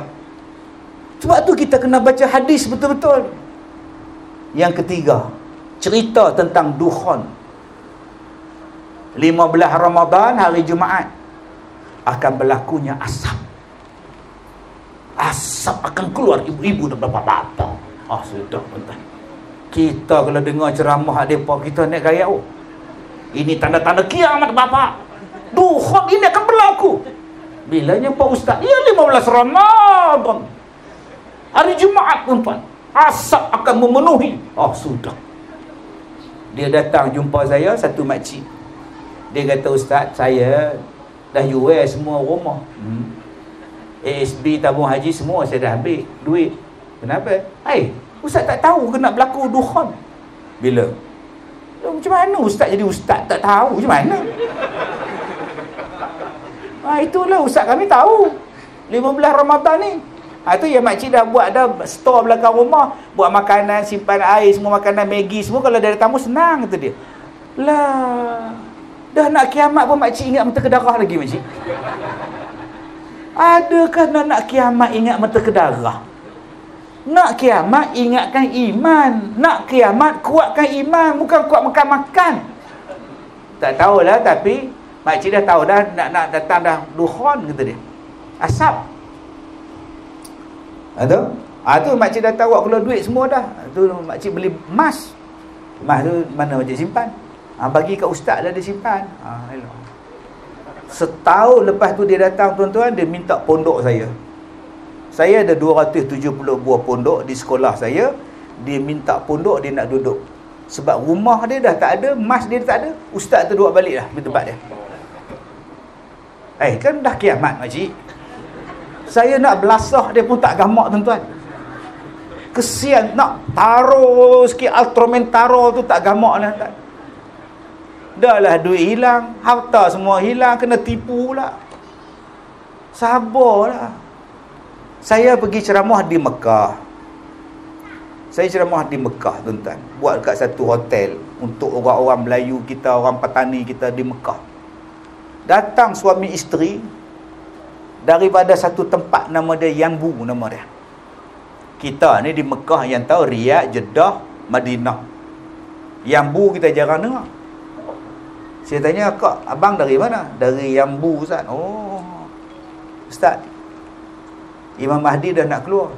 Sebab tu kita kena baca hadis betul-betul. Yang ketiga, cerita tentang dukhan. 15 Ramadan hari Jumaat akan berlakunya asap. Asap akan keluar ibu-ibu dan bapa-bapa. Sudah tuan. Kita kalau dengar ceramah depa kita nak gaya. Ini tanda-tanda kiamat bapa. Dukhan ini akan berlaku. Bilanya Pak Ustaz? Ya 15 Ramadan. Hari Jumaat tuan. Asap akan memenuhi. Sudah. Dia datang jumpa saya, satu makcik. Dia kata, Ustaz, saya dah jual semua rumah. ASB, tabung haji, semua saya dah ambil duit. Kenapa? Ustaz tak tahu ke nak berlaku dukhan? Bila? Macam mana Ustaz jadi Ustaz tak tahu? Macam mana? Itulah Ustaz kami tahu 15 Ramadan ni. Itu yang makcik dah buat dah store belakang rumah, buat makanan, simpan air, semua makanan Maggi semua. Kalau ada tamu senang, kata dia. Lah, dah nak kiamat pun makcik ingat mata kedarah lagi makcik. Adakah nak kiamat ingat mata kedarah? Nak kiamat ingatkan iman. Nak kiamat kuatkan iman, bukan kuat makan-makan. Tak tahulah, tapi makcik dah tahu dah nak datang dah dukhan, kata dia. Asap. Tu makcik dah tahu keluar duit semua dah. Tu makcik beli emas. Emas tu mana makcik simpan? Bagi kat ustaz dah dia simpan. Setahun lepas tu dia datang tuan-tuan, dia minta pondok saya. Saya ada 270 buah pondok di sekolah saya. Dia minta pondok, dia nak duduk. Sebab rumah dia dah tak ada, emas dia tak ada. Ustaz tu duduk balik dah di tempat dia. Kan dah kiamat makcik. Saya nak belasah dia pun tak gamak tuan-tuan. Kesian, nak taruh sikit Ultramentaro tu tak gamak lah tuan. Dah lah duit hilang, harta semua hilang, kena tipu pula. Sabarlah. Saya pergi ceramah di Mekah. Saya ceramah di Mekah tuan-tuan. Buat kat satu hotel untuk orang-orang Melayu kita, orang petani kita di Mekah. Datang suami isteri daripada satu tempat nama dia Yambu nama dia. Kita ni di Mekah yang tahu Riyadh, Jeddah, Madinah. Yambu kita jarang dengar. Saya tanya, Kak, abang dari mana? Dari Yambu Ustaz. Ustaz, Imam Mahdi dah nak keluar.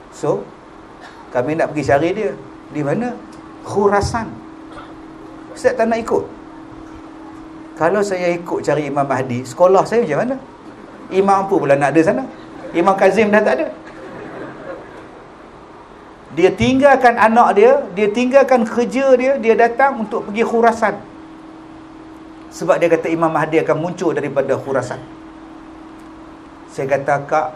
So, kami nak pergi cari dia. Di mana? Khurasan. Ustaz tak nak ikut. Kalau saya ikut cari Imam Mahdi, sekolah saya macam mana? Imam apa pula nak ada sana? Imam Kazim dah tak ada. Dia tinggalkan anak dia tinggalkan kerja dia datang untuk pergi Khurasan. Sebab dia kata Imam Mahdi akan muncul daripada Khurasan. Saya kata, Kak,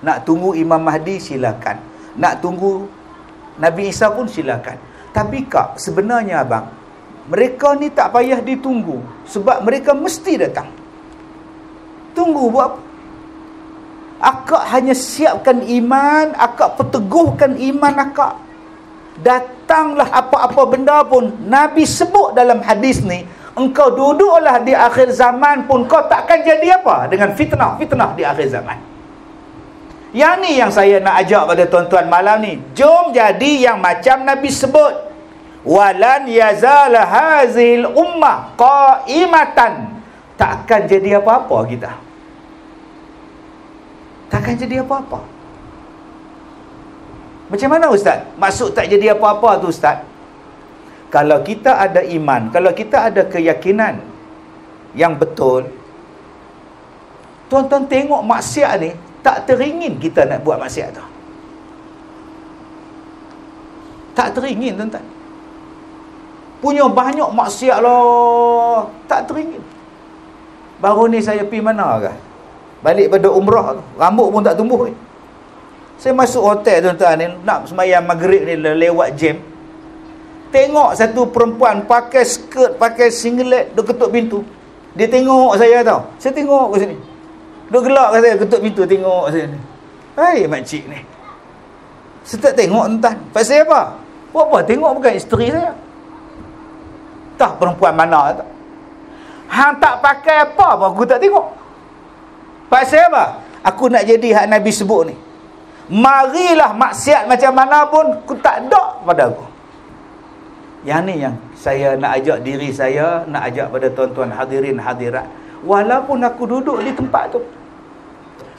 nak tunggu Imam Mahdi silakan. Nak tunggu Nabi Isa pun silakan. Tapi Kak, sebenarnya abang, mereka ni tak payah ditunggu. Sebab mereka mesti datang. Tunggu buat apa? Akak hanya siapkan iman, akak perteguhkan iman akak. Datanglah apa-apa benda pun. Nabi sebut dalam hadis ni, engkau duduklah di akhir zaman pun kau takkan jadi apa dengan fitnah di akhir zaman. Yang ni yang saya nak ajak pada tuan-tuan malam ni. Jom jadi yang macam Nabi sebut. Walan yazal hazil ummah qaimatan. Takkan jadi apa-apa kita. Takkan jadi apa-apa. Macam mana Ustaz? Maksud tak jadi apa-apa tu Ustaz? Kalau kita ada iman, kalau kita ada keyakinan yang betul, tuan-tuan tengok maksiat ni, tak teringin kita nak buat maksiat tu. Tak teringin tuan-tuan. Punya banyak maksiat lah, tak teringin. Baru ni saya pergi mana ke? Balik pada umrah tu, rambut pun tak tumbuh. Saya masuk hotel tuan-tuan ni, nak sembahyang maghrib ni, lewat jam. Tengok satu perempuan pakai skirt, pakai singlet, dia ketuk pintu. Dia tengok saya tau. Saya tengok ke sini. Dia gelak ke saya, ketuk pintu, tengok saya ni. Hai makcik ni. Saya tak tengok tuan-tuan. Pasal apa? Buat apa? Tengok bukan isteri saya. Tak perempuan mana tak. Hang tak pakai apa pun aku tak tengok. Pasal apa? Aku nak jadi hak Nabi sebut ni. Marilah maksiat macam mana pun aku tak ada pada aku. Yang ni yang saya nak ajak diri saya, nak ajak pada tuan-tuan hadirin hadirat. Walaupun aku duduk di tempat tu,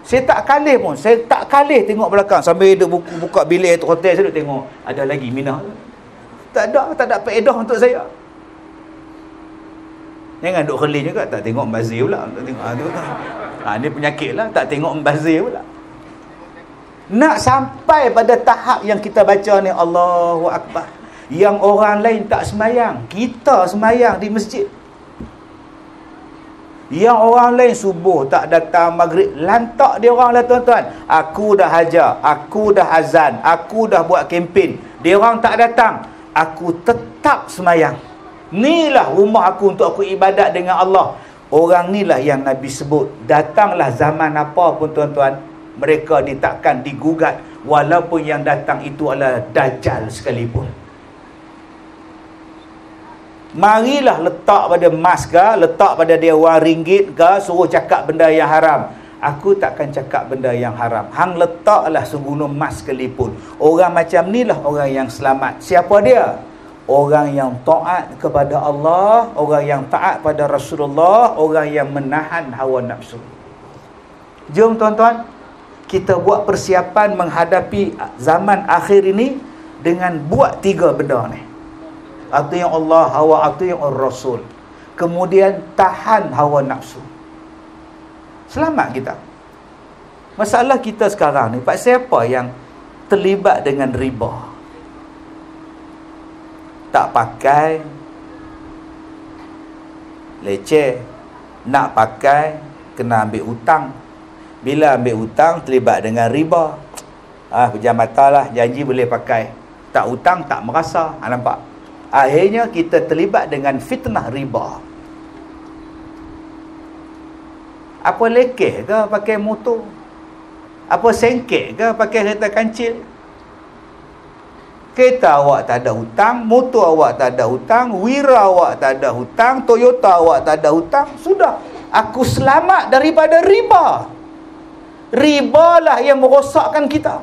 saya tak kalih pun. Saya tak kalih tengok belakang. Sambil duduk buka bilik hotel, saya duduk tengok. Ada lagi minah. Tak ada faedah untuk saya. Jangan duduk khali juga. Tak tengok membazir pula. Tak tengok. Ni penyakit lah. Tak tengok membazir pula. Nak sampai pada tahap yang kita baca ni, Allahu Akbar. Yang orang lain tak semayang, kita semayang di masjid. Yang orang lain subuh tak datang, maghrib lantak dia orang lah tuan-tuan. Aku dah hajar, aku dah azan, aku dah buat kempen, dia orang tak datang, aku tetap semayang. Inilah rumah aku untuk aku ibadat dengan Allah. Orang inilah yang Nabi sebut, datanglah zaman apa pun tuan-tuan, mereka ni takkan digugat, walaupun yang datang itu adalah Dajjal sekalipun. Marilah letak pada emas ke, letak pada dia wang ringgit ke, suruh cakap benda yang haram. Aku takkan cakap benda yang haram. Hang letaklah segunung emas sekalipun. Orang macam ni lah orang yang selamat. Siapa dia? Orang yang taat kepada Allah, orang yang taat pada Rasulullah, orang yang menahan hawa nafsu. Jom tuan-tuan, kita buat persiapan menghadapi zaman akhir ini dengan buat 3 benda ni. Ati'u Allah wa ati'u Rasul. Kemudian tahan hawa nafsu. Selamat kita. Masalah kita sekarang ni, pak siapa yang terlibat dengan riba? Tak pakai, leceh. Nak pakai, kena ambil hutang. Bila ambil hutang, terlibat dengan riba. Pejam mata lah, janji boleh pakai. Tak hutang, tak merasa. Nampak? Akhirnya kita terlibat dengan fitnah riba. Apa lekeh ke pakai motor? Apa sengkek ke pakai kereta kancil? Kereta awak tak ada hutang, motor awak tak ada hutang, Wira awak tak ada hutang, Toyota awak tak ada hutang. Sudah, aku selamat daripada riba. Riba lah yang merosakkan kita.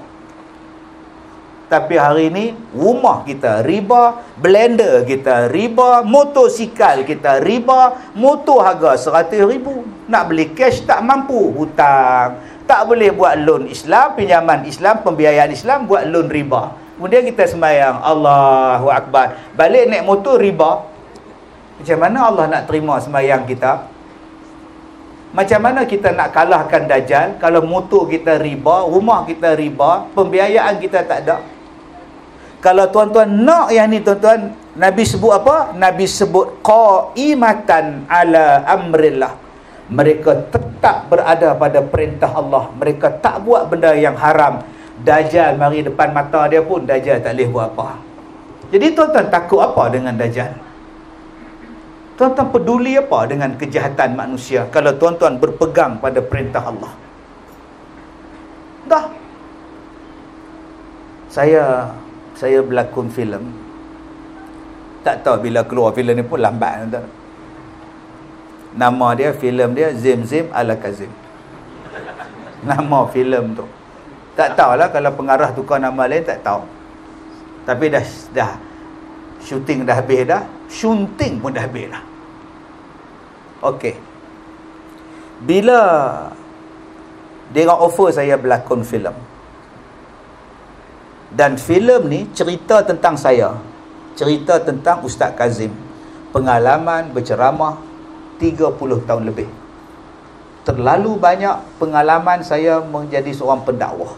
Tapi hari ni rumah kita riba, blender kita riba, motosikal kita riba, motor harga 100,000. Nak beli cash tak mampu, hutang. Tak boleh buat loan Islam, pinjaman Islam, pembiayaan Islam, buat loan riba. Kemudian kita sembahyang, Allahu Akbar. Balik naik motor riba. Macam mana Allah nak terima sembahyang kita? Macam mana kita nak kalahkan Dajjal kalau motor kita riba, rumah kita riba, pembiayaan kita tak ada? Kalau tuan-tuan nak yang ni tuan-tuan, Nabi sebut apa? Nabi sebut qaimatan ala amrillah. Mereka tetap berada pada perintah Allah. Mereka tak buat benda yang haram. Dajjal mari depan mata dia pun, Dajjal tak boleh buat apa. Jadi tuan-tuan takut apa dengan Dajjal? Tuan-tuan peduli apa dengan kejahatan manusia kalau tuan-tuan berpegang pada perintah Allah? Dah. Saya berlakon filem. Tak tahu bila keluar filem ni pun lambat. Nama dia, filem dia Zim Al-Kazim. Nama filem tu. Tak tahulah kalau pengarah tukar nama lain, tak tahu. Tapi dah syuting dah habis dah. Syunting pun dah habis dah. Okey. Bila dia offer saya berlakon filem, dan filem ni cerita tentang saya, cerita tentang Ustaz Kazim, pengalaman berceramah 30 tahun lebih. Terlalu banyak pengalaman saya menjadi seorang pendakwah.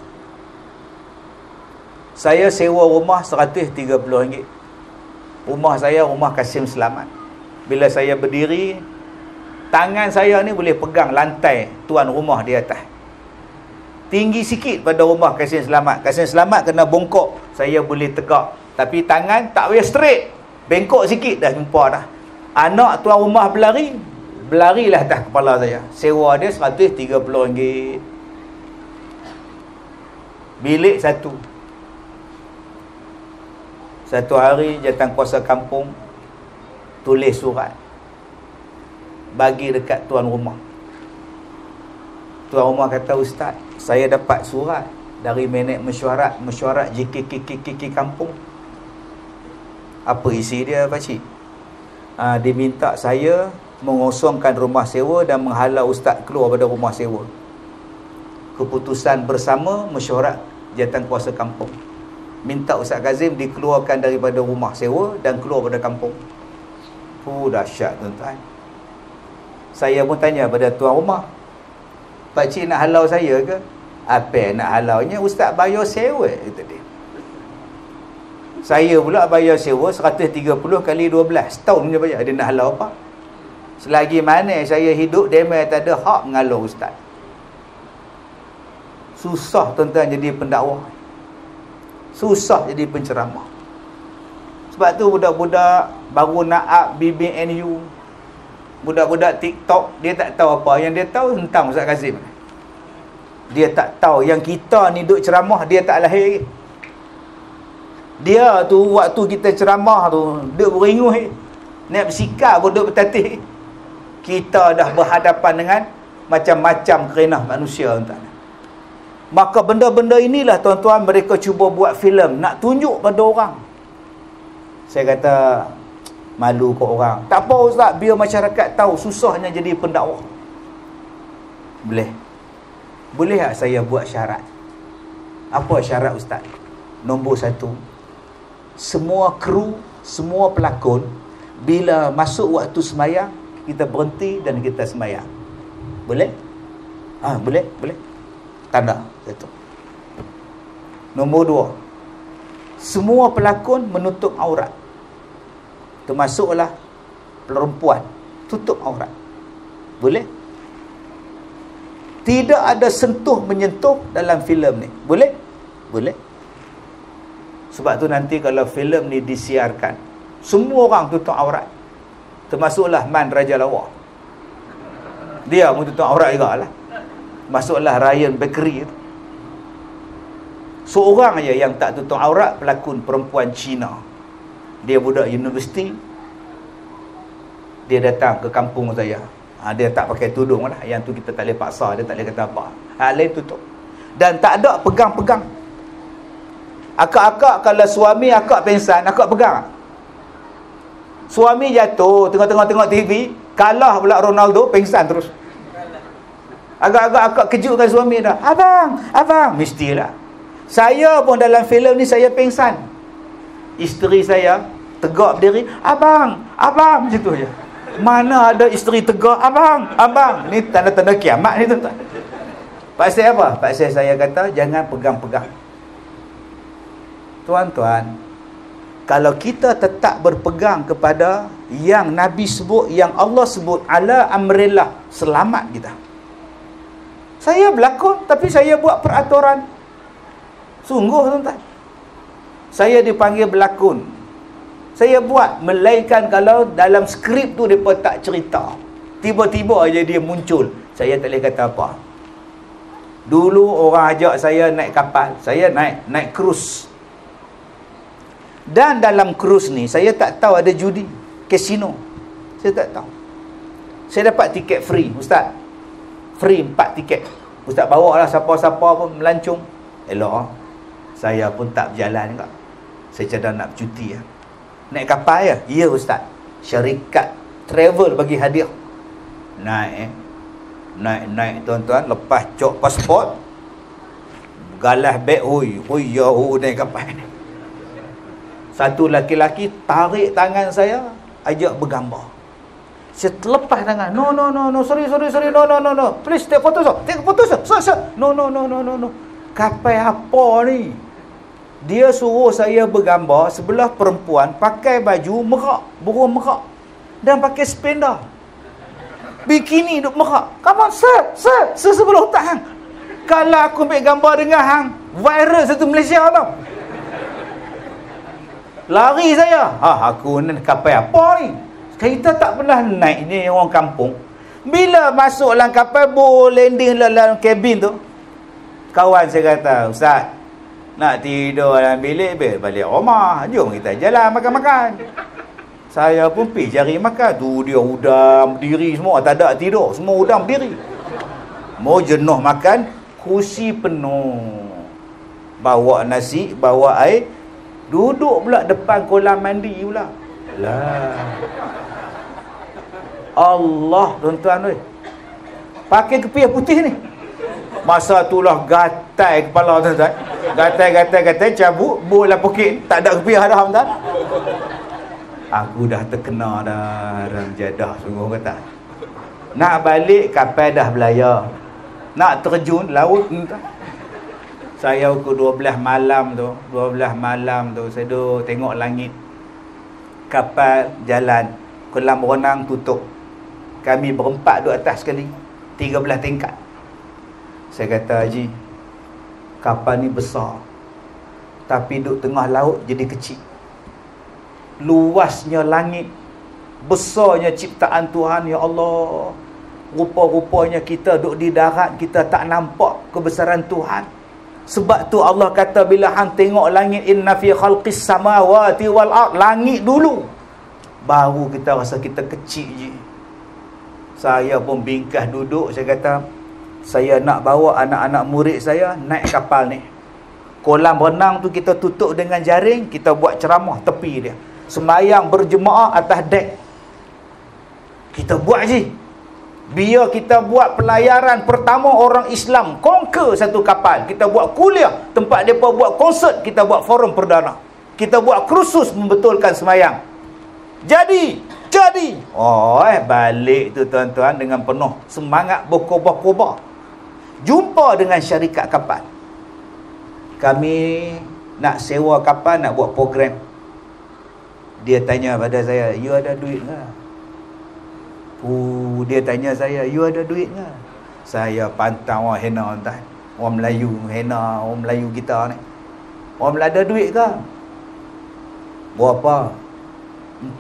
Saya sewa rumah RM130. Rumah saya rumah Kasim Selamat. Bila saya berdiri, tangan saya ni boleh pegang lantai tuan rumah di atas. Tinggi sikit pada rumah Kasim Selamat. Kasim Selamat kena bongkok, saya boleh tegak. Tapi tangan tak boleh straight, bengkok sikit dah jumpa dah. Anak tuan rumah berlarilah atas kepala saya. Sewa dia RM130. Bilik satu. Satu hari jawatan kuasa kampung tulis surat. bagi dekat tuan rumah. Tuan rumah kata, Ustaz, saya dapat surat dari menek mesyuarat JKK kampung. Apa isi dia, pakcik? Dia minta saya mengosongkan rumah sewa dan menghalau Ustaz keluar pada rumah sewa. Keputusan bersama mesyuarat jawatankuasa kampung. Minta Ustaz Kazim dikeluarkan daripada rumah sewa dan keluar pada kampung. Dahsyat tuan-tuan. Saya pun tanya pada tuan rumah, pakcik nak halau saya ke? Apa nak halaunya? Ustaz bayar sewa, kata dia. Saya pula bayar sewa 130 kali 12 tahun dia bayar. Dia nak halau apa? Selagi mana saya hidup, dia memang tak ada hak mengalau Ustaz. Susah tuan-tuan jadi pendakwah, susah jadi penceramah. Sebab tu budak-budak baru nak up BBNU, budak-budak TikTok, dia tak tahu apa. Yang dia tahu tentang Ustaz Kazim. Dia tak tahu yang kita ni duk ceramah, dia tak lahir. Dia tu waktu kita ceramah tu duk beringuh, nak bersikap pun duk bertatih. Kita dah berhadapan dengan macam-macam kerenah manusia, tuan-tuan. Maka benda-benda inilah tuan-tuan mereka cuba buat filem nak tunjuk pada orang. Saya kata, malu kau orang. Tak apa Ustaz, biar masyarakat tahu susahnya jadi pendakwah. Boleh. Boleh tak saya buat syarat? Apa syarat Ustaz? Nombor 1, semua kru, semua pelakon, bila masuk waktu semayang, kita berhenti dan kita semayang. Boleh? Boleh? Boleh. Tanda. 1. Nombor 2, semua pelakon menutup aurat. Termasuklah perempuan, tutup aurat. Boleh? Tidak ada sentuh menyentuh dalam filem ni. Boleh? Boleh. Sebab tu nanti kalau filem ni disiarkan, semua orang tutup aurat. Termasuklah Man Raja Lawa. Dia pun tutup aurat juga lah. Masuklah Ryan Bakery. Seorang aja yang tak tutup aurat, pelakon perempuan Cina. Dia budak universiti. Dia datang ke kampung saya. Dia tak pakai tudung lah. Yang tu kita tak boleh paksa. Dia tak boleh kata apa. Hal lain tutup. Dan tak ada pegang-pegang. Akak-akak kalau suami akak pengsan, akak pegang. Suami jatuh tengok TV, kalah pula Ronaldo, pengsan terus. Agak-agak akak kejutkan suami dah. Abang, mestilah. Saya pun dalam filem ni saya pengsan. Isteri saya tegak berdiri, abang, macam tu je. Mana ada isteri tegak, abang. Ni tanda-tanda kiamat ni tuan-tuan. Pasal apa? Pasal saya kata jangan pegang-pegang. Tuan-tuan, kalau kita tetap berpegang kepada yang Nabi sebut, yang Allah sebut, ala amrillah, selamat kita. Saya berlakon, tapi saya buat peraturan. Sungguh tuan-tuan. Saya dipanggil berlakon. Saya buat, melainkan kalau dalam skrip tu mereka tak cerita. Tiba-tiba aja dia muncul. Saya tak boleh kata apa. Dulu orang ajak saya naik kapal. Saya naik cruise. Dan dalam cruise ni, saya tak tahu ada judi, kasino. Saya tak tahu. Saya dapat tiket free, Ustaz. Free 4 tiket. Ustaz bawa lah siapa-siapa pun melancong. Elok. Saya pun tak berjalan juga. Saya cadang nak bercuti lah. Naik kapal ya? Ya Ustaz. Syarikat travel bagi hadiah. Naik tuan-tuan. Lepas cok pasport, galah beg. Naik kapal ni. Satu laki-laki tarik tangan saya, ajak bergambar. Saya terlepas tangan. No. Sorry. No. Please take photo, sir. Take photo, sir. No. Kapal apa ni? Dia suruh saya bergambar sebelah perempuan pakai baju merak, burung merak, dan pakai spender. Bikini duk merak. Come on, sir, sebelah otak hang. Kalau aku ambil gambar dengan hang, viral satu Malaysia tau. Lari saya. Aku ni kapal apa ni? Kita tak pernah naik ni, orang kampung. Bila masuk dalam kapal, landing dalam kabin tu, kawan saya kata, Ustaz, nak tidur dalam bilik, balik rumah. Jom kita jalan makan-makan. Saya pun pergi cari makan. Tu dia udang berdiri semua. Tak ada tidur. Semua udang berdiri. Mau jenuh makan, kursi penuh. Bawa nasi, bawa air. Duduk pula depan kolam mandi pula. Lah. Allah, tuan-tuan oi. Pakai kepiah putih ni. Masa itulah gatai kepala tuan-tuan. Gatai, cabut, bola pokok. Tak ada kepiah dah tuan. Aku dah terkena dah dalam jadah sungguh kata. Nak balik kapal dah belayar. Nak terjun laut tuan. Saya ukur 12 malam tu saya duduk tengok langit. Kapal jalan, kolam renang tutup. Kami berempat duduk atas sekali, 13 tingkat. Saya kata, Haji, kapal ni besar, tapi duduk tengah laut jadi kecil. Luasnya langit, besarnya ciptaan Tuhan, ya Allah. Rupa-rupanya kita duduk di darat, kita tak nampak kebesaran Tuhan. Sebab tu Allah kata bila hang tengok langit, inna fi khalqis samawati wal ard, langit dulu baru kita rasa kita kecil je. Saya pun bingkah duduk, saya kata saya nak bawa anak-anak murid saya naik kapal ni. Kolam renang tu kita tutup dengan jaring, kita buat ceramah tepi dia. Sembahyang berjemaah atas dek. Kita buat je. Biar kita buat pelayaran pertama orang Islam conquer satu kapal. Kita buat kuliah, tempat mereka buat konsert, kita buat forum perdana. Kita buat kursus membetulkan sembahyang. Jadi balik tu tuan-tuan dengan penuh semangat berkobar-kobar. Jumpa dengan syarikat kapal. Kami nak sewa kapal, nak buat program. Dia tanya pada saya, you ada duit ke? Dia tanya saya, you ada duit ke? Saya pantang orang Hena tuan. Orang Melayu Hena, orang Melayu kita ni. Orang ada duit ke? Berapa?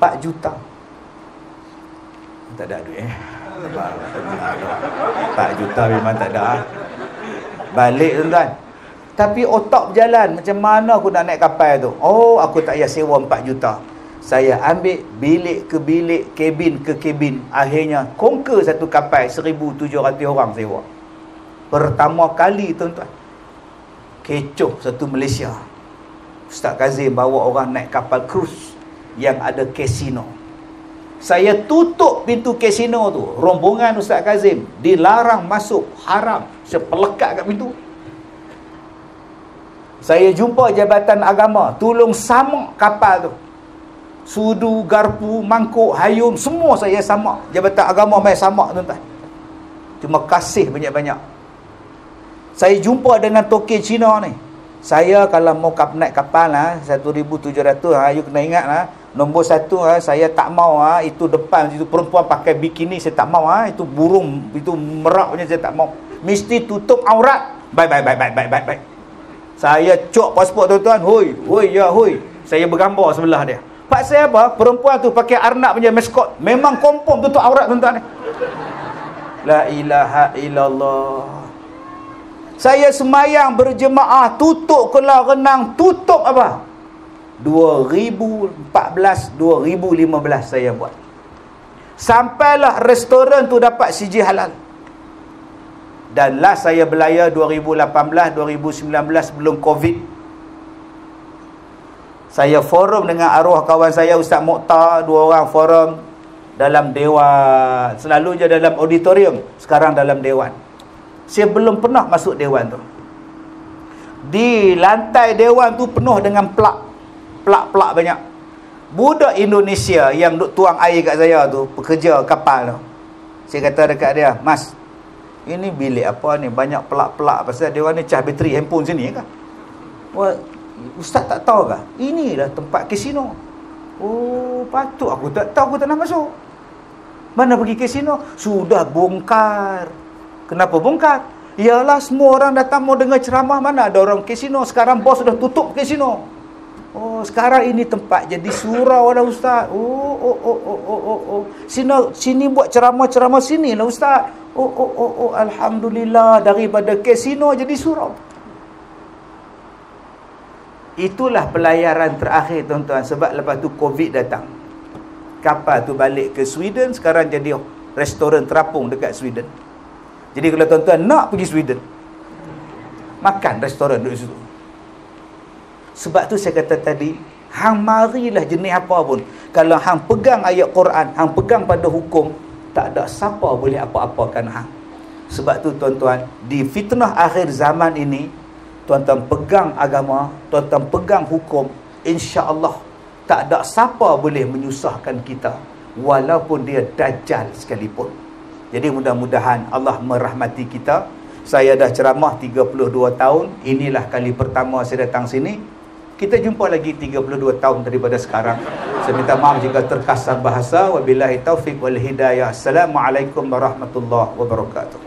4 juta. Tak ada duit 4 juta memang tak ada. Balik tuan-tuan. Tapi otak berjalan, macam mana aku nak naik kapal tu? Oh, aku tak payah sewa 4 juta. Saya ambil bilik ke bilik, kabin ke kabin. Akhirnya conquer satu kapal 1,700 orang sewa. Pertama kali tuan-tuan. Kecoh satu Malaysia. Ustaz Kazim bawa orang naik kapal cruise yang ada kasino. Saya tutup pintu kasino tu. Rombongan Ustaz Kazim dilarang masuk, haram. Saya pelekat kat pintu. Saya jumpa Jabatan Agama, tolong samak kapal tu. Sudu, garpu, mangkuk, hayun, semua saya samak. Jabatan Agama mai samak tuan-tuan. Terima kasih banyak-banyak. Saya jumpa dengan toke Cina ni. Saya kalau mau naik kapal 1,700, you kena ingat nombor 1 saya tak mau itu depan itu perempuan pakai bikini, saya tak mau itu burung, itu meraknya saya tak mau. Mesti tutup aurat. Bye. Saya cok pasport tuan-tuan. Hoi. Saya bergambar sebelah dia. Pak saya apa? Perempuan tu pakai arnab punya maskot. Memang kompom tutup aurat tuan-tuan. La ilaha illallah. Saya semayang berjemaah, tutup kolam renang, tutup apa? 2014, 2015 saya buat. Sampailah restoran tu dapat CJ halal. Dan last saya belayar 2018, 2019 sebelum Covid. Saya forum dengan arwah kawan saya Ustaz Mokhtar, 2 orang forum dalam dewan. Selalu je dalam auditorium, sekarang dalam dewan. Saya belum pernah masuk dewan tu. Di lantai dewan tu penuh dengan plak banyak. Budak Indonesia yang duk tuang air kat saya tu, pekerja kapal tu. Saya kata dekat dia, "Mas, ini bilik apa ni? Banyak plak pasal dewan ni cah bateri handphone sini kan?" Wah, Ustaz tak tahu kah? Inilah tempat kasino. Oh, patut aku tak tahu, aku tak nak masuk. Mana pergi kasino? Sudah bongkar. Kenapa bongkar? Ialah semua orang datang mau dengar ceramah, mana ada orang kasino. Sekarang bos sudah tutup kasino. Oh, sekarang ini tempat jadi surau dah Ustaz. Oh. Sini buat ceramah sini lah Ustaz. Oh, alhamdulillah, daripada kasino jadi surau. Itulah pelayaran terakhir tuan-tuan, sebab lepas tu Covid datang. kapal tu balik ke Sweden, sekarang jadi restoran terapung dekat Sweden. Jadi kalau tuan-tuan nak pergi Sweden, makan restoran duduk situ. Sebab tu saya kata tadi, hang marilah jenis apa pun, kalau hang pegang ayat Quran, hang pegang pada hukum, tak ada siapa boleh apa-apakan hang. Sebab tu tuan-tuan, di fitnah akhir zaman ini, tuan-tuan pegang agama, tuan-tuan pegang hukum, insya-Allah tak ada siapa boleh menyusahkan kita, walaupun dia dajjal sekalipun. Jadi mudah-mudahan Allah merahmati kita. Saya dah ceramah 32 tahun. Inilah kali pertama saya datang sini. Kita jumpa lagi 32 tahun daripada sekarang. Saya minta maaf jika terkasar bahasa. Wabillahi taufiq wal hidayah. Assalamualaikum warahmatullahi wabarakatuh.